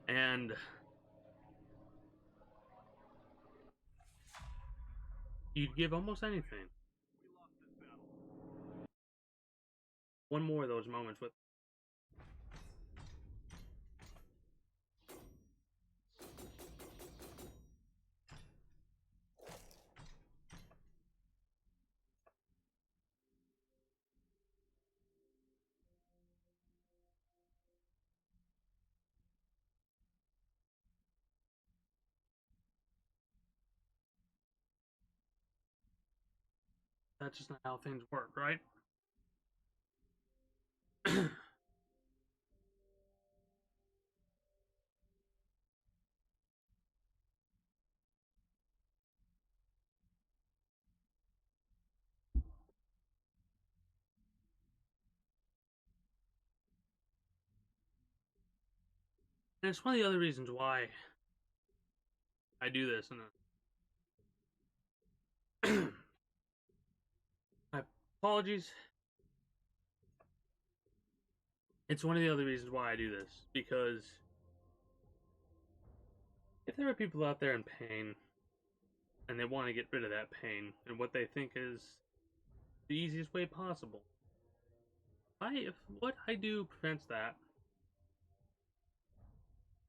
[SPEAKER 1] And you'd give almost anything. One more of those moments with. That's just not how things work, right? And it's one of the other reasons why I do this. And my apologies. It's one of the other reasons why I do this. Because if there are people out there in pain and they want to get rid of that pain and what they think is the easiest way possible, if what I do prevents that,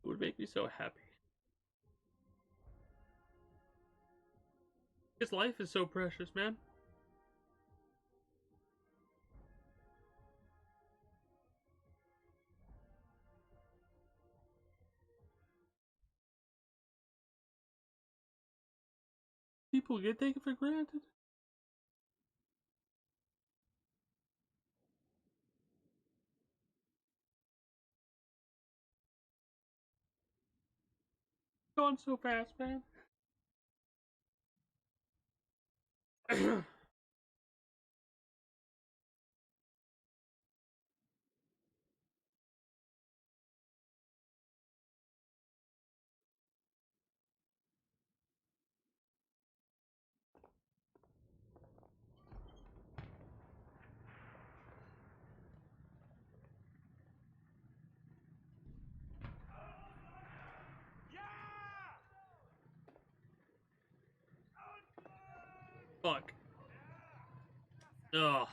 [SPEAKER 1] it would make me so happy. Because life is so precious, man. People get taken for granted. Gone so fast, man. Fuck. Ugh.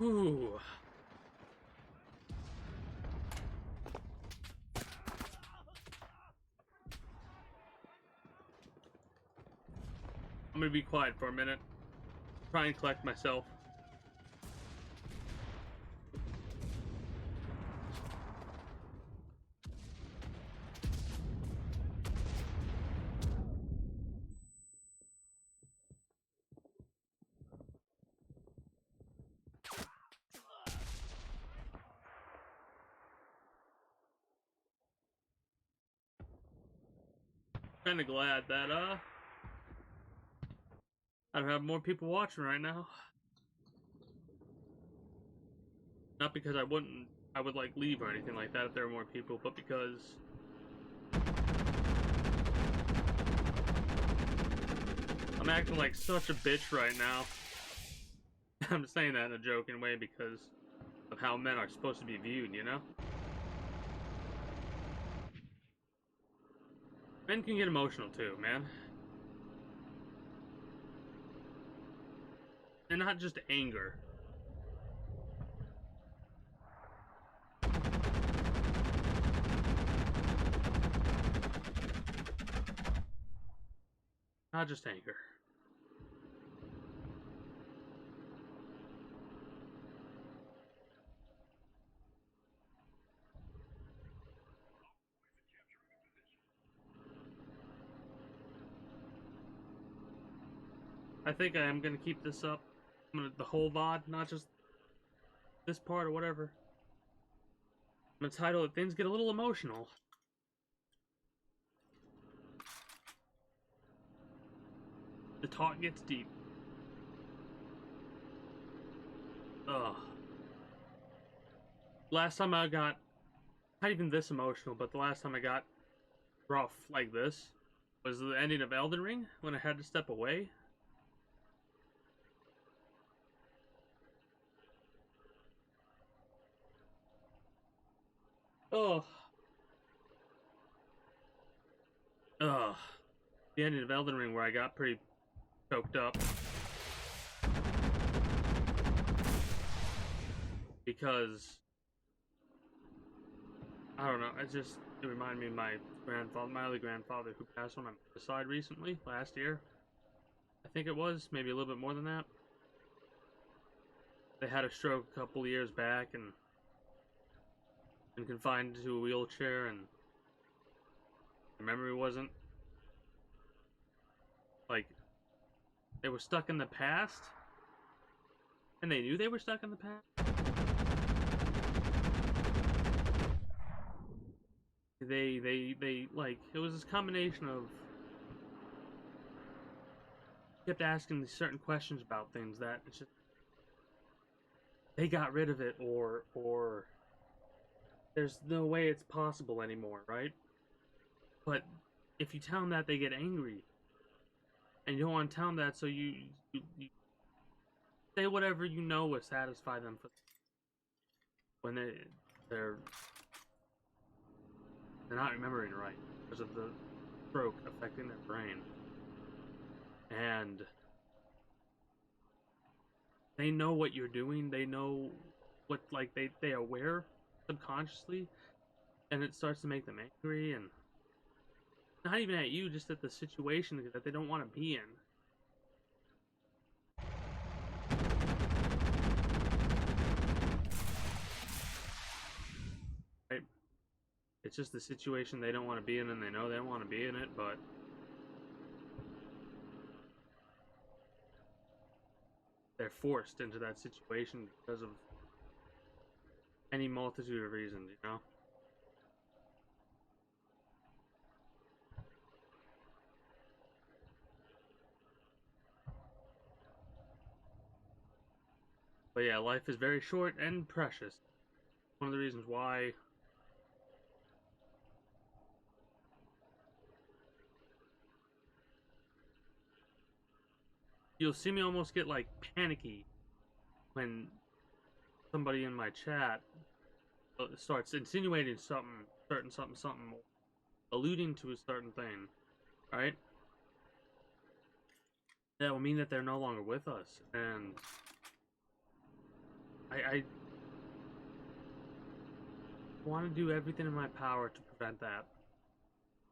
[SPEAKER 1] Ooh. I'm gonna be quiet for a minute. Try and collect myself. Kinda glad that I don't have more people watching right now. Not because I would like leave or anything like that if there were more people, but because I'm acting like such a bitch right now. I'm saying that in a joking way because of how men are supposed to be viewed, you know? Men can get emotional too, man. And not just anger. Not just anger. I think I am gonna keep this up. The whole VOD, not just this part or whatever. I'm gonna title it Things Get a Little Emotional. The talk gets deep. Ugh. Last time I got, not even this emotional, but the last time I got rough like this was the ending of Elden Ring when I had to step away. Oh. Ugh. The ending of Elden Ring where I got pretty choked up. Because I don't know, it reminded me of my grandfather, my other grandfather who passed on my side recently, last year. I think it was, maybe a little bit more than that. They had a stroke a couple of years back and been confined to a wheelchair, and their memory wasn't like they were stuck in the past, and they knew they were stuck in the past. They like it was this combination of kept asking these certain questions about things that it's just they got rid of it, or there's no way it's possible anymore, right? But if you tell them that, they get angry, and you don't want to tell them that, so you say whatever you know will satisfy them for when they're not remembering right because of the stroke affecting their brain, and they know what you're doing. They know what like they are aware subconsciously, and it starts to make them angry, and not even at you, just at the situation that they don't want to be in. Right? It's just the situation they don't want to be in, and they know they don't want to be in it, but they're forced into that situation because of any multitude of reasons, you know? But yeah, life is very short and precious. One of the reasons why you'll see me almost get like panicky when somebody in my chat starts insinuating something, something, alluding to a certain thing, right? That will mean that they're no longer with us, and I want to do everything in my power to prevent that,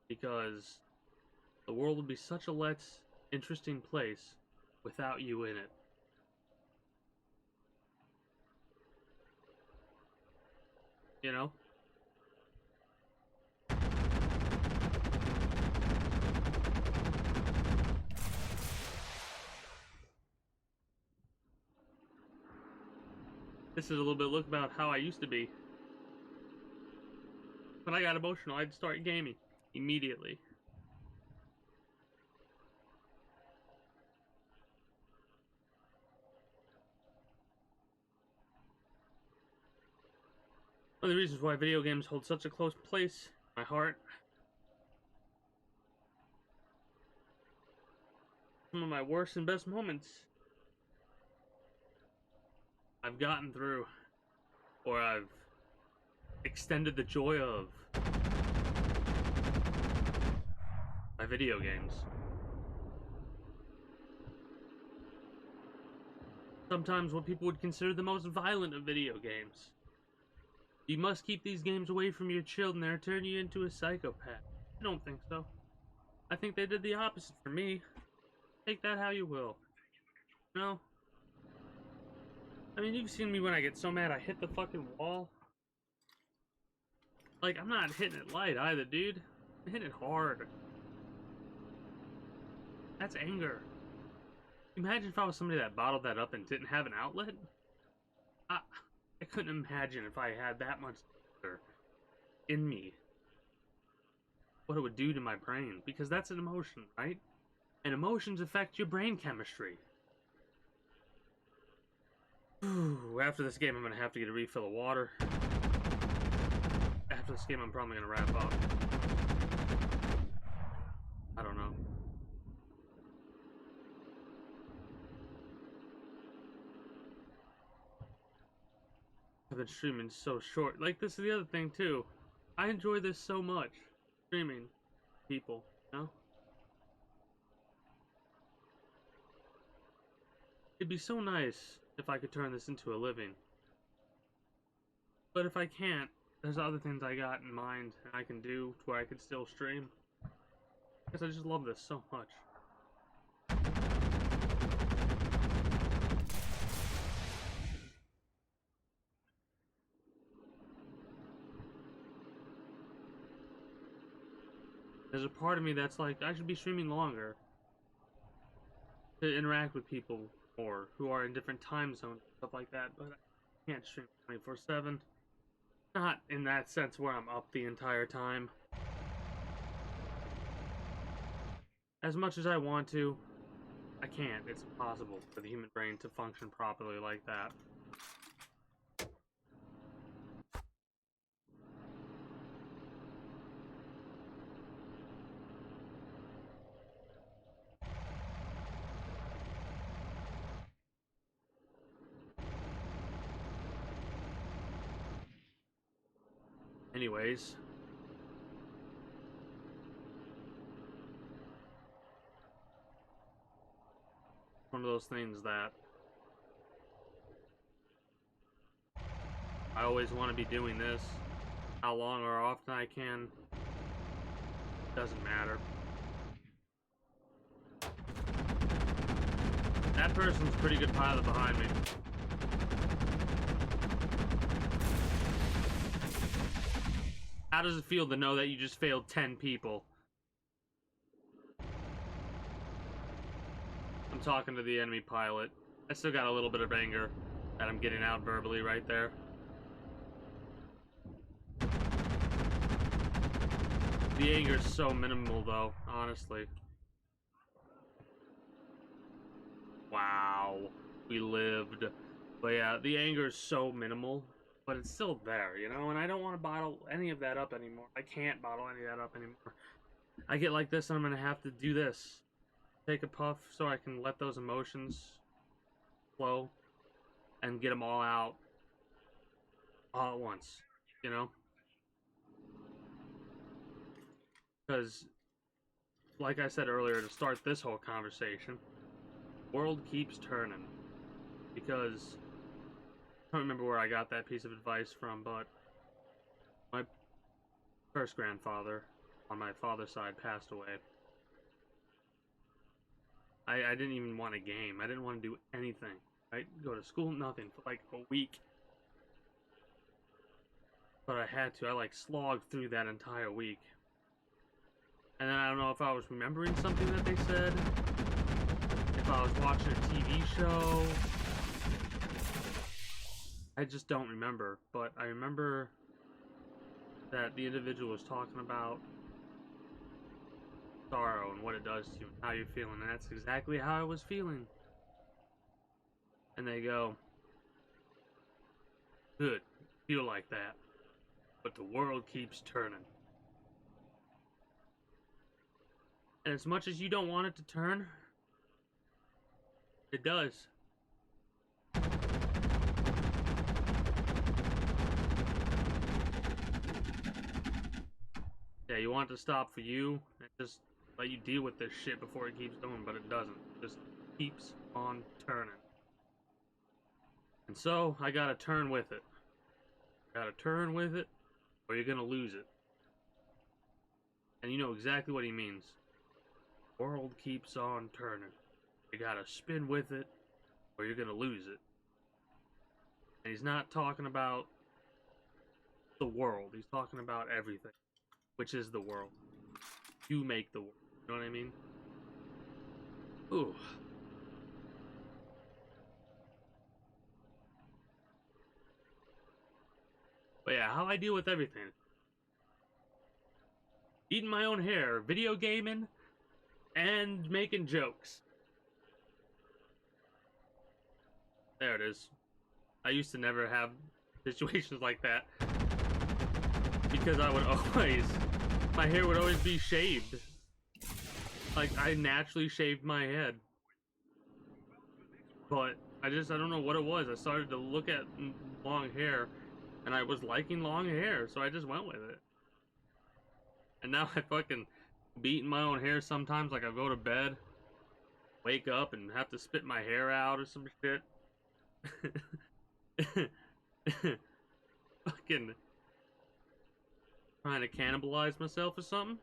[SPEAKER 1] because the world would be such a less interesting place without you in it. You know? This is a little bit look about how I used to be. When I got emotional, I'd start gaming immediately. One of the reasons why video games hold such a close place in my heart. Some of my worst and best moments I've gotten through, or I've extended the joy of, by video games. Sometimes what people would consider the most violent of video games. You must keep these games away from your children, they'll turn you into a psychopath. I don't think so. I think they did the opposite for me. Take that how you will. No? I mean, you've seen me when I get so mad I hit the fucking wall. Like, I'm not hitting it light either, dude. I'm hitting it hard. That's anger. Imagine if I was somebody that bottled that up and didn't have an outlet. I couldn't imagine if I had that much anger in me. What it would do to my brain. Because that's an emotion, right? And emotions affect your brain chemistry. After this game, I'm going to have to get a refill of water. After this game, I'm probably going to wrap up. I don't know. I've been streaming so short. Like, this is the other thing, too. I enjoy this so much. Streaming people, you know? It'd be so nice if I could turn this into a living. But if I can't, there's other things I got in mind and I can do to where I can still stream. Because I just love this so much. There's a part of me that's like, I should be streaming longer to interact with people more who are in different time zones, stuff like that, but I can't stream 24/7. Not in that sense where I'm up the entire time. As much as I want to, I can't. It's impossible for the human brain to function properly like that. Anyways, one of those things that I always want to be doing this. How long or often I can, doesn't matter. That person's a pretty good pilot behind me. How does it feel to know that you just failed 10 people? I'm talking to the enemy pilot. I still got a little bit of anger that I'm getting out verbally right there. The anger's so minimal though, honestly. Wow, we lived. But yeah, the anger is so minimal, but it's still there, you know? And I don't want to bottle any of that up anymore. I can't bottle any of that up anymore. I get like this and I'm gonna have to do this. take a puff so I can let those emotions flow and get them all out all at once, you know? Because, like I said earlier to start this whole conversation, the world keeps turning. Because, I don't remember where I got that piece of advice from, but my first grandfather on my father's side passed away. I didn't even want a game. I didn't want to do anything. Right? Go to school, nothing, for like a week. But I had to. I like slogged through that entire week. And then I don't know if I was remembering something that they said, if I was watching a TV show. I just don't remember. But I remember that the individual was talking about sorrow and what it does to you and how you're feeling, and that's exactly how I was feeling. And they go, good, feel like that, but the world keeps turning. And as much as you don't want it to turn, it does. Yeah, you want it to stop for you and just let you deal with this shit before it keeps going, but it doesn't. It just keeps on turning. And so, I gotta turn with it. Gotta turn with it, or you're gonna lose it. And you know exactly what he means. The world keeps on turning. You gotta spin with it, or you're gonna lose it. And he's not talking about the world. He's talking about everything, which is the world. You make the world. You know what I mean? Ooh. But yeah, how I deal with everything. Eating my own hair, video gaming, and making jokes. There it is. I used to never have situations like that. Because I would always... my hair would always be shaved. Like, I naturally shaved my head. But I don't know what it was. I started to look at long hair, and I was liking long hair, so I just went with it. And now I fucking beating my own hair sometimes. Like, I go to bed, wake up, and have to spit my hair out or some shit. Fucking trying to cannibalize myself or something.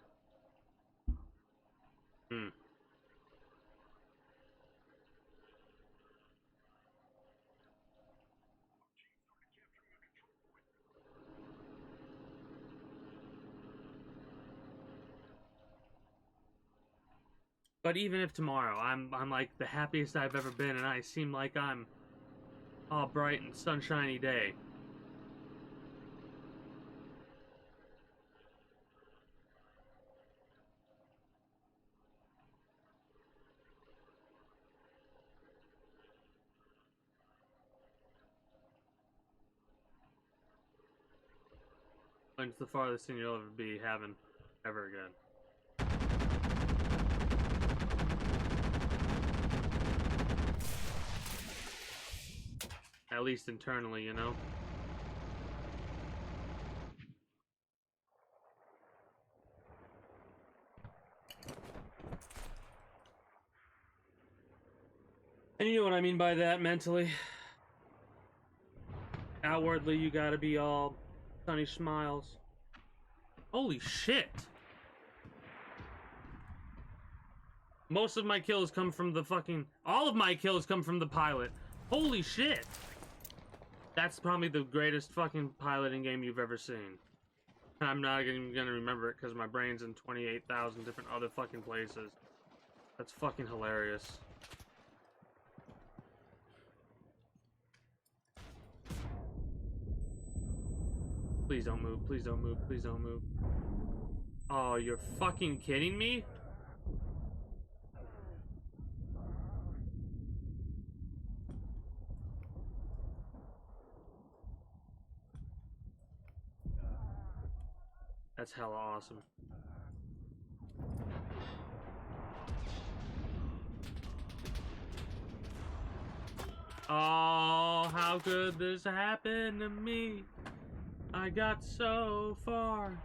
[SPEAKER 1] But even if tomorrow I'm like the happiest I've ever been, and I seem like I'm all bright and sunshiny day, when's the farthest thing you'll ever be having ever again? At least internally, you know? And you know what I mean by that mentally? Outwardly, you gotta be all sunny smiles. Holy shit! Most of my kills come from the fucking... all of my kills come from the pilot. Holy shit! That's probably the greatest fucking piloting game you've ever seen. I'm not even gonna remember it because my brain's in 28,000 different other fucking places. That's fucking hilarious. Please don't move, please don't move, please don't move. Oh, you're fucking kidding me? That's hella awesome. Oh, how could this happen to me? I got so far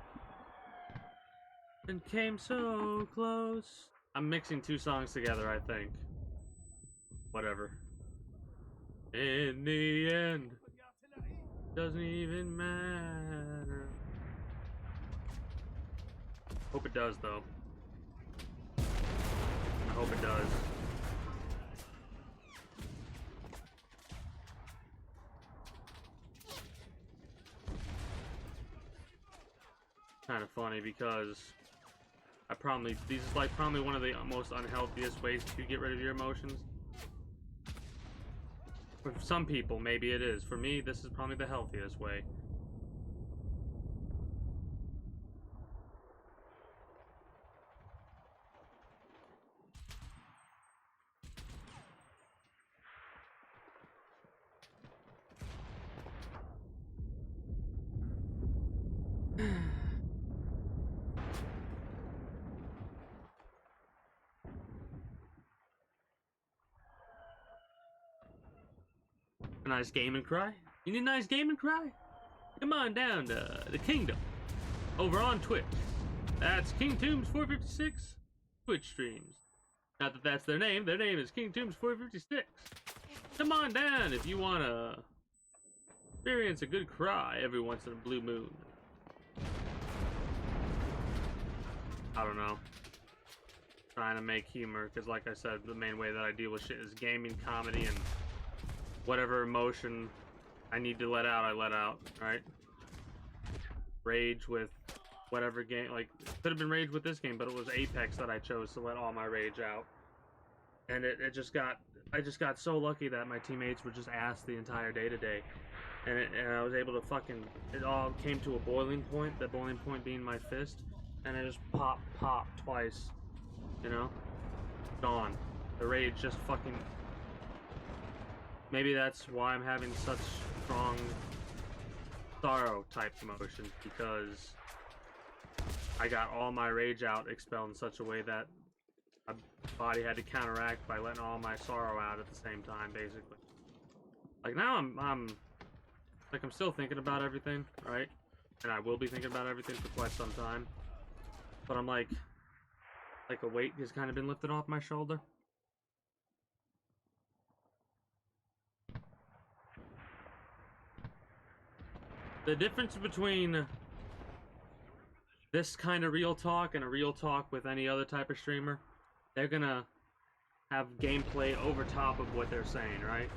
[SPEAKER 1] and came so close. I'm mixing two songs together, I think. Whatever. In the end, doesn't even matter. Hope it does, though. I hope it does. Kind of funny because these is like probably one of the most unhealthiest ways to get rid of your emotions. For some people, maybe it is. For me, this is probably the healthiest way. A nice game and cry? You need a nice game and cry? Come on down to the Kingdom over on Twitch. That's King Tombs 456 Twitch streams. Not that that's their name is King Tombs 456. Come on down if you want to experience a good cry every once in a blue moon. I don't know. Trying to make humor, because like I said, the main way that I deal with shit is gaming, comedy, and whatever emotion I need to let out, I let out, right? Rage with whatever game, like, could have been rage with this game, but it was Apex that I chose to let all my rage out. And I just got so lucky that my teammates were just ass the entire day today. And I was able to it all came to a boiling point, the boiling point being my fist, and I just pop twice, you know? Gone. The rage just fucking... Maybe that's why I'm having such strong sorrow type emotions, because I got all my rage out expelled in such a way that my body had to counteract by letting all my sorrow out at the same time, basically. Like now I'm still thinking about everything, right? And I will be thinking about everything for quite some time. But I'm like a weight has kind of been lifted off my shoulder. The difference between this kind of real talk and a real talk with any other type of streamer, they're gonna have gameplay over top of what they're saying, right?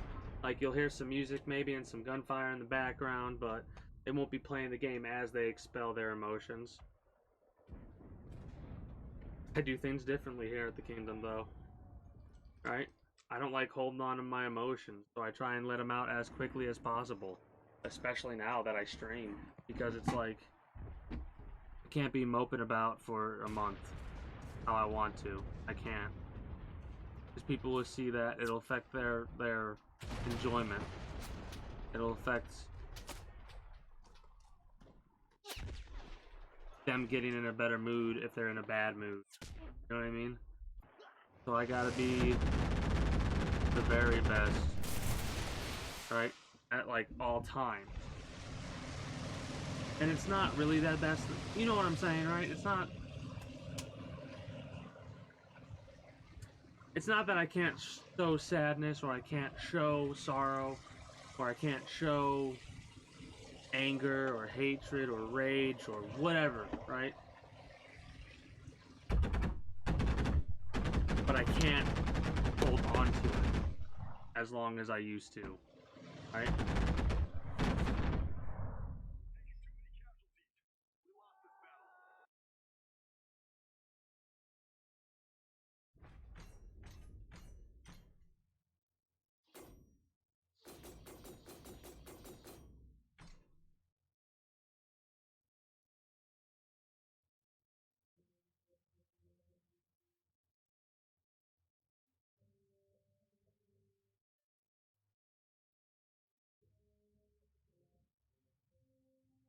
[SPEAKER 1] Like you'll hear some music maybe and some gunfire in the background, but they won't be playing the game as they expel their emotions. I do things differently here at the Kingdom, though. Right? I don't like holding on to my emotions, so I try and let them out as quickly as possible. Especially now that I stream, because it's like I can't be moping about for a month how I want to. I can't, because people will see that it'll affect their enjoyment. It'll affect them getting in a better mood if they're in a bad mood. You know what I mean? So I gotta be the very best, right? At like all times. And it's not really that best. You know what I'm saying, right? It's not that I can't show sadness, or I can't show sorrow, or I can't show anger or hatred or rage or whatever, right? But I can't hold on to it as long as I used to, right?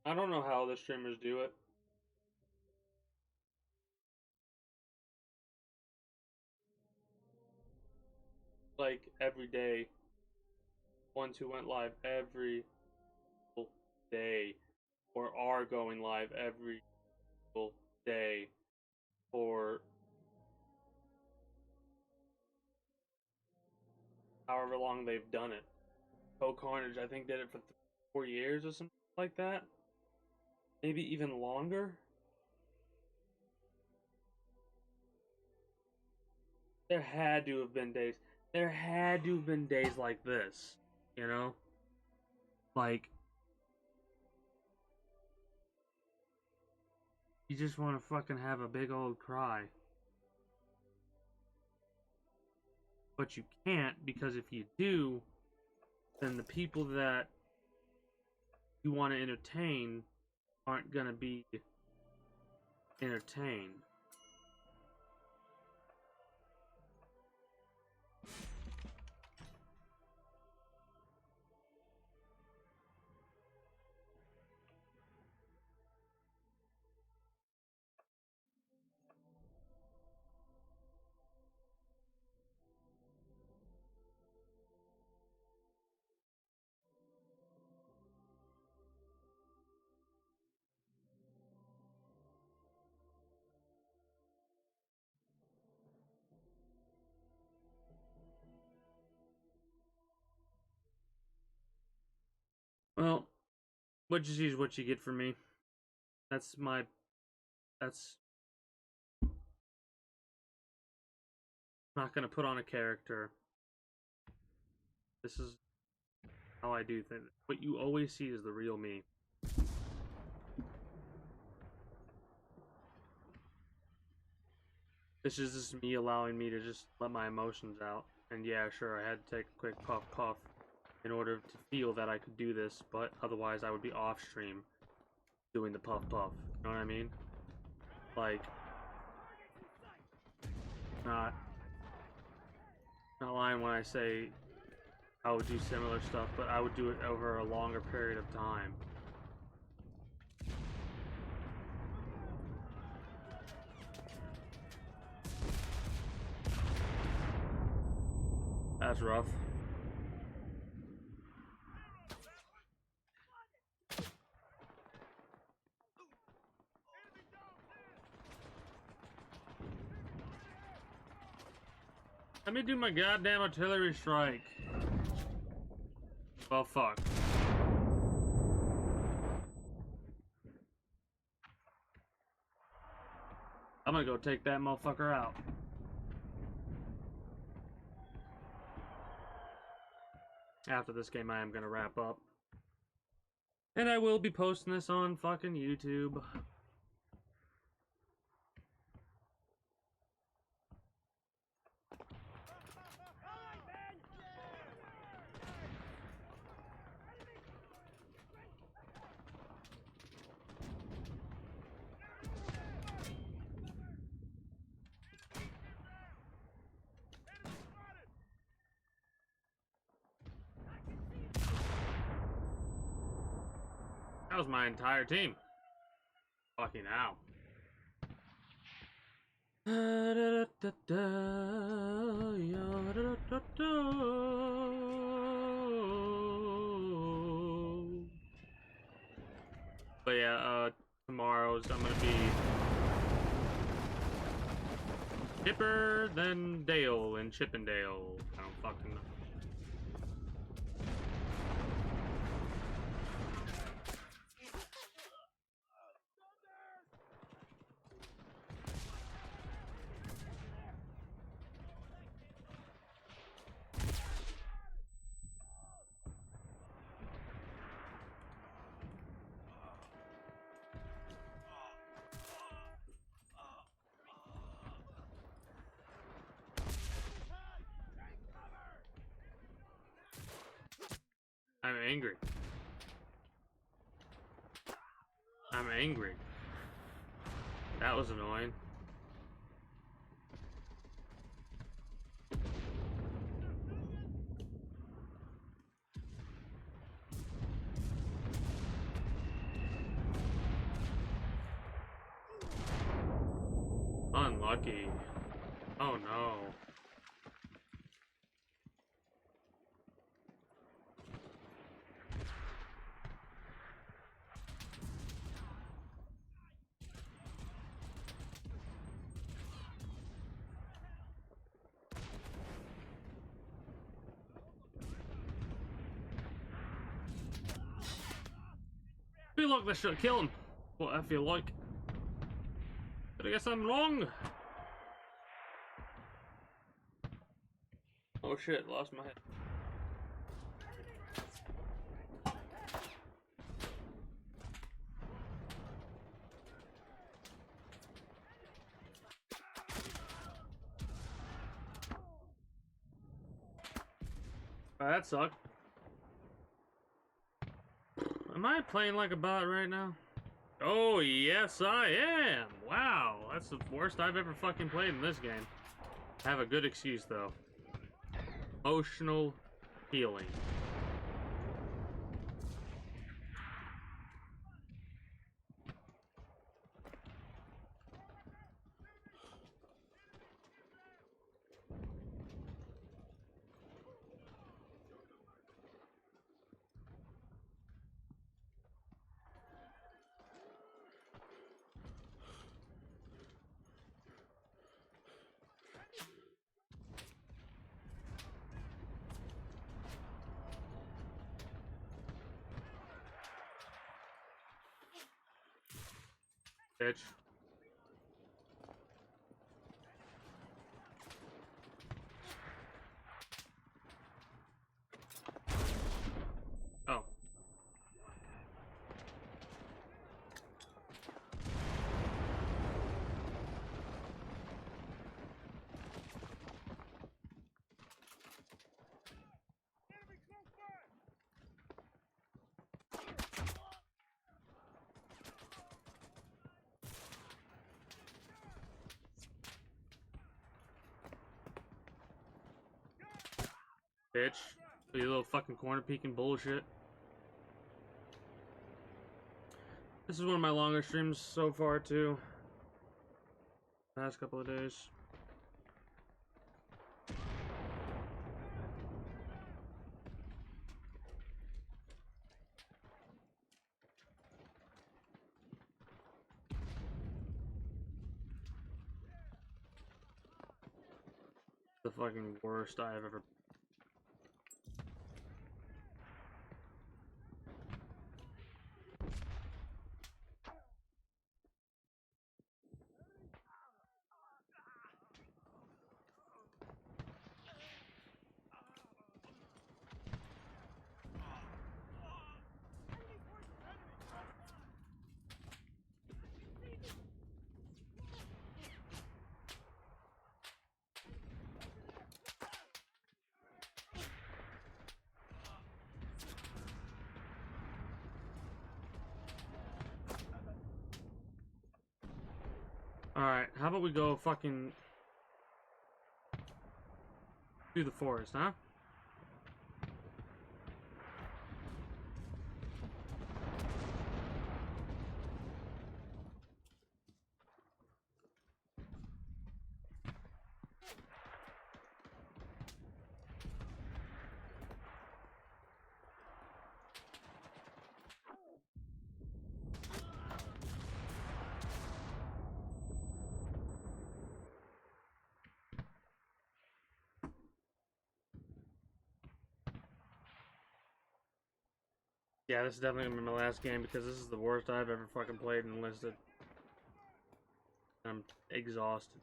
[SPEAKER 1] I don't know how the streamers do it. Like every day, ones who went live every day or are going live every day for however long they've done it. Carnage, I think, did it for 4 years or something like that. Maybe even longer. There had to have been days. There had to have been days like this, you know? Like, you just want to fucking have a big old cry. But you can't, because if you do, then the people that you want to entertain aren't going to be entertained. Well, what you see is what you get from me. That's not gonna put on a character. This is how I do things. What you always see is the real me. This is just me allowing me to just let my emotions out. And yeah, sure, I had to take a quick puff in order to feel that I could do this, but otherwise I would be off stream doing the puff. You know what I mean? Like, not lying when I say I would do similar stuff, but I would do it over a longer period of time. That's rough. Let me do my goddamn artillery strike. Well, fuck. I'm gonna go take that motherfucker out. After this game, I am gonna wrap up. And I will be posting this on fucking YouTube. That was my entire team. Fucking hell. But yeah, tomorrow's I'm gonna be Chipper, then Dale and Chippendale. I don't fucking know. I'm angry. I'm angry. That was annoying. Unlucky. Oh no. feel like they should kill him. What I feel like. But I guess I'm wrong. Oh shit, lost my head. That sucked. Am I playing like a bot right now? Oh, yes, I am. Wow, that's the worst I've ever fucking played in this game. I have a good excuse, though. Emotional healing. Bitch. Oh. Bitch. You little fucking corner peeking bullshit. This is one of my longer streams so far, too. Past couple of days. The fucking worst I have ever. Alright, how about we go fucking through the forest, huh? Yeah, this is definitely gonna be my last game because this is the worst I've ever fucking played in Enlisted. I'm exhausted.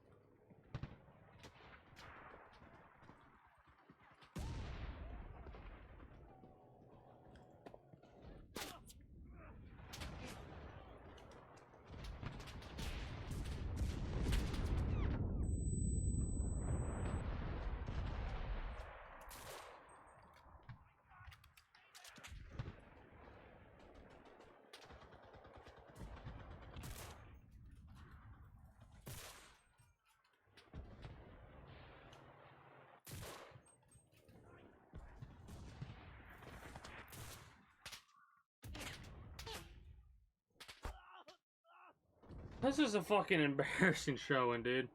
[SPEAKER 1] This is a fucking embarrassing showing, dude.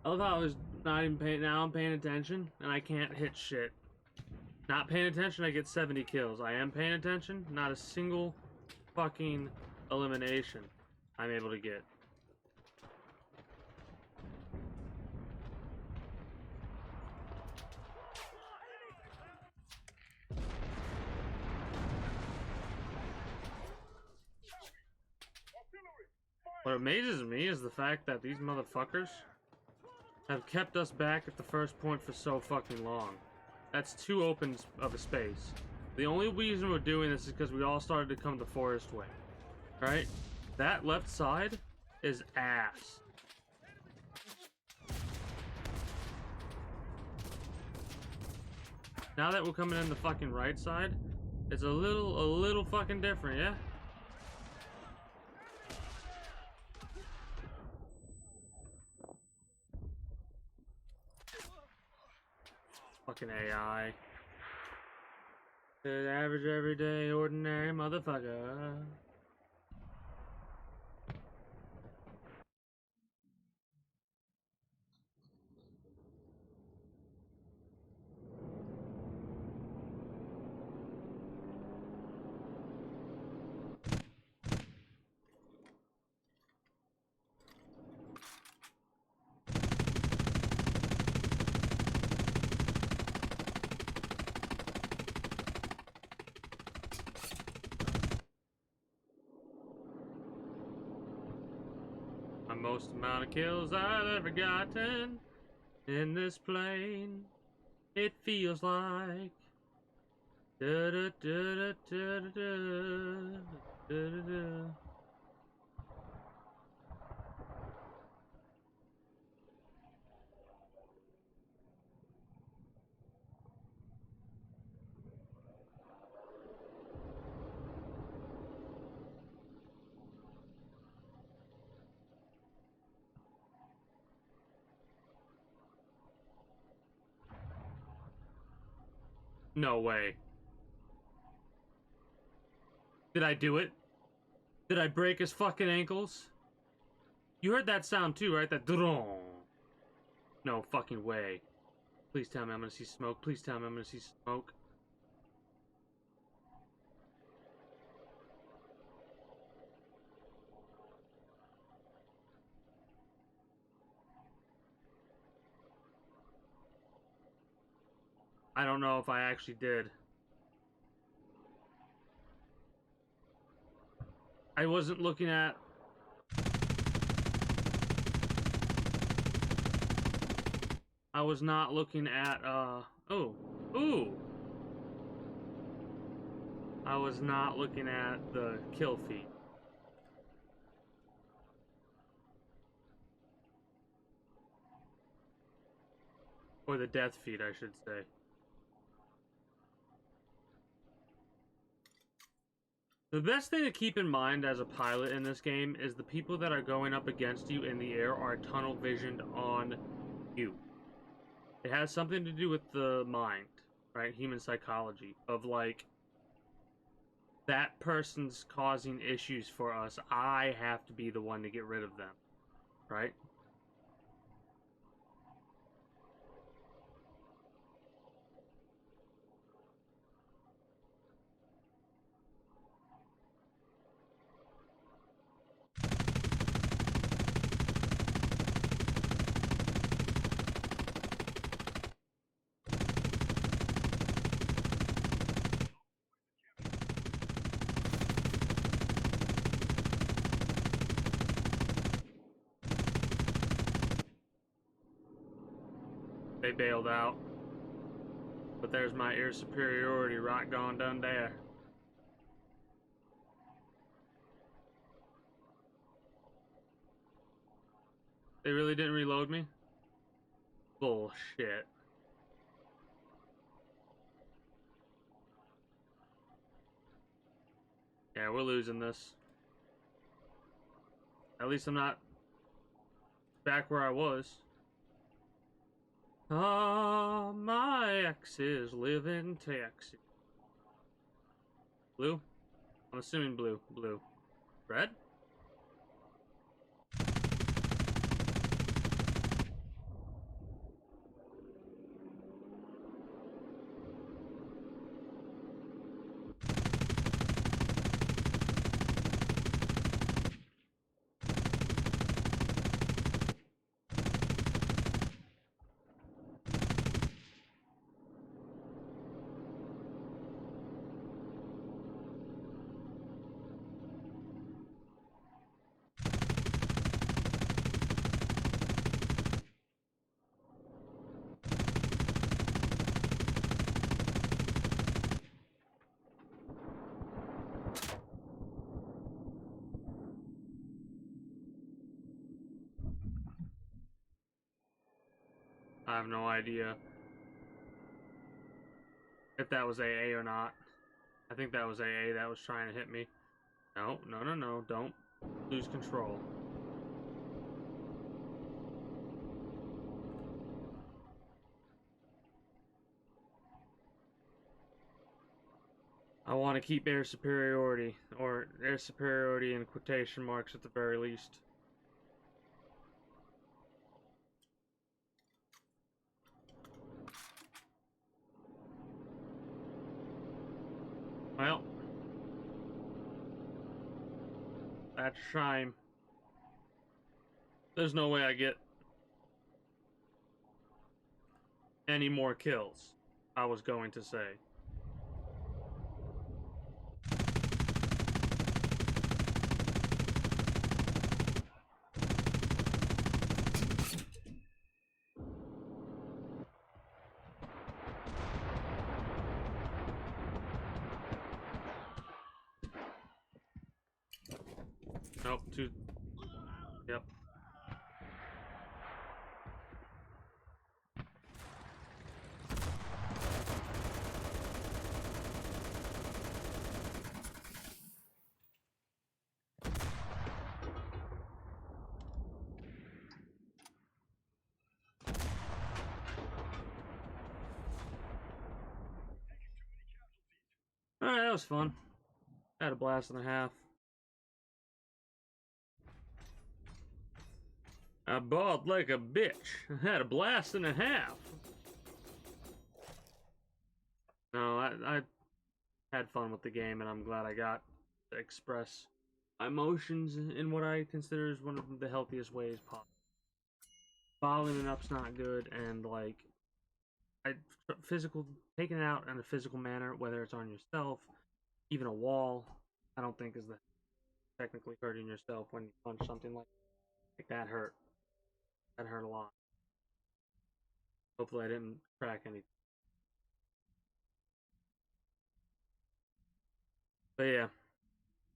[SPEAKER 1] I love how I was not even paying. Now I'm paying attention, and I can't hit shit. Not paying attention, I get 70 kills. I am paying attention, not a single fucking elimination I'm able to get. What amazes me is the fact that these motherfuckers have kept us back at the first point for so fucking long. That's too open of a space. The only reason we're doing this is because we all started to come the forest way. Right? That left side is ass. Now that we're coming in the fucking right side, it's a little fucking different, yeah? Fucking AI. The average, everyday, ordinary motherfucker. My most amount of kills I've ever gotten in this plane. It feels like da da da da da da da da. No way. Did I do it? Did I break his fucking ankles? You heard that sound too, right? That drone. No fucking way. Please tell me I'm gonna see smoke. Please tell me I'm gonna see smoke. I don't know if I actually did. I wasn't looking at... I was not looking at, oh. Ooh! I was not looking at the kill feed. Or the death feed, I should say. The best thing to keep in mind as a pilot in this game is the people that are going up against you in the air are tunnel visioned on you. It has something to do with the mind, right? Human psychology. Of like, that person's causing issues for us. I have to be the one to get rid of them, right? They bailed out. But there's my air superiority right gone done there. They really didn't reload me? Bullshit. Yeah, we're losing this. At least I'm not back where I was. Ah, my exes live in Texas. Blue? I'm assuming blue. Blue. Red? have no idea if that was AA or not. I think that was AA that was trying to hit me. No, no, no, no, don't lose control. I want to keep air superiority, or air superiority in quotation marks at the very least. Well, that's a shame. There's no way I get any more kills, I was going to say. Nope, two. Yep. Alright, that was fun. Had a blast and a half. I balled like a bitch. I had a blast and a half. No, I had fun with the game, and I'm glad I got to express my emotions in what I consider is one of the healthiest ways possible. Following it up's not good, and like, taking it out in a physical manner, whether it's on yourself, even a wall, I don't think is technically hurting yourself when you punch something like that hurt. That hurt a lot. Hopefully I didn't crack anything. But yeah,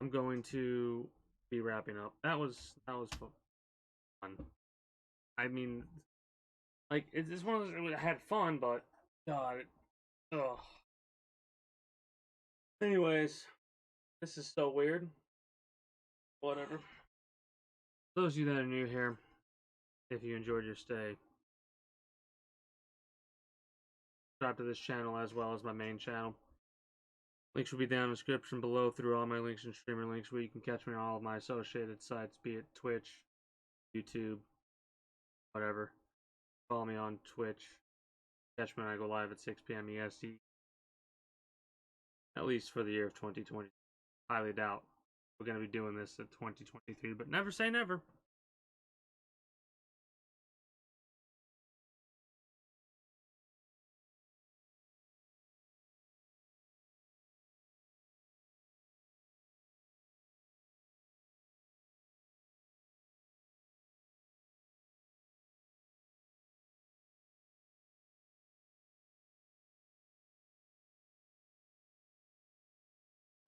[SPEAKER 1] I'm going to be wrapping up. That was fun. I mean, like, it's one of those, I had fun, but God, ugh. Anyways, this is so weird. Whatever. Those of you that are new here, if you enjoyed your stay, subscribe to this channel as well as my main channel. Links will be down in the description below through all my links and streamer links where you can catch me on all of my associated sites, be it Twitch, YouTube, whatever. Follow me on Twitch. Catch me when I go live at 6 p.m. EST. At least for the year of 2020. Highly doubt we're going to be doing this in 2023, but never say never.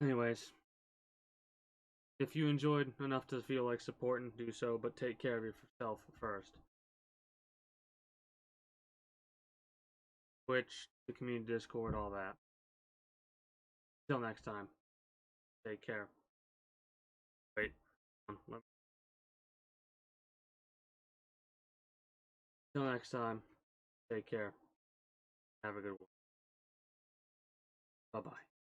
[SPEAKER 1] Anyways, if you enjoyed enough to feel like supporting, do so, but take care of yourself first. Twitch, the community Discord, all that. Till next time, take care. Wait. Till next time, take care. Have a good one. Bye-bye.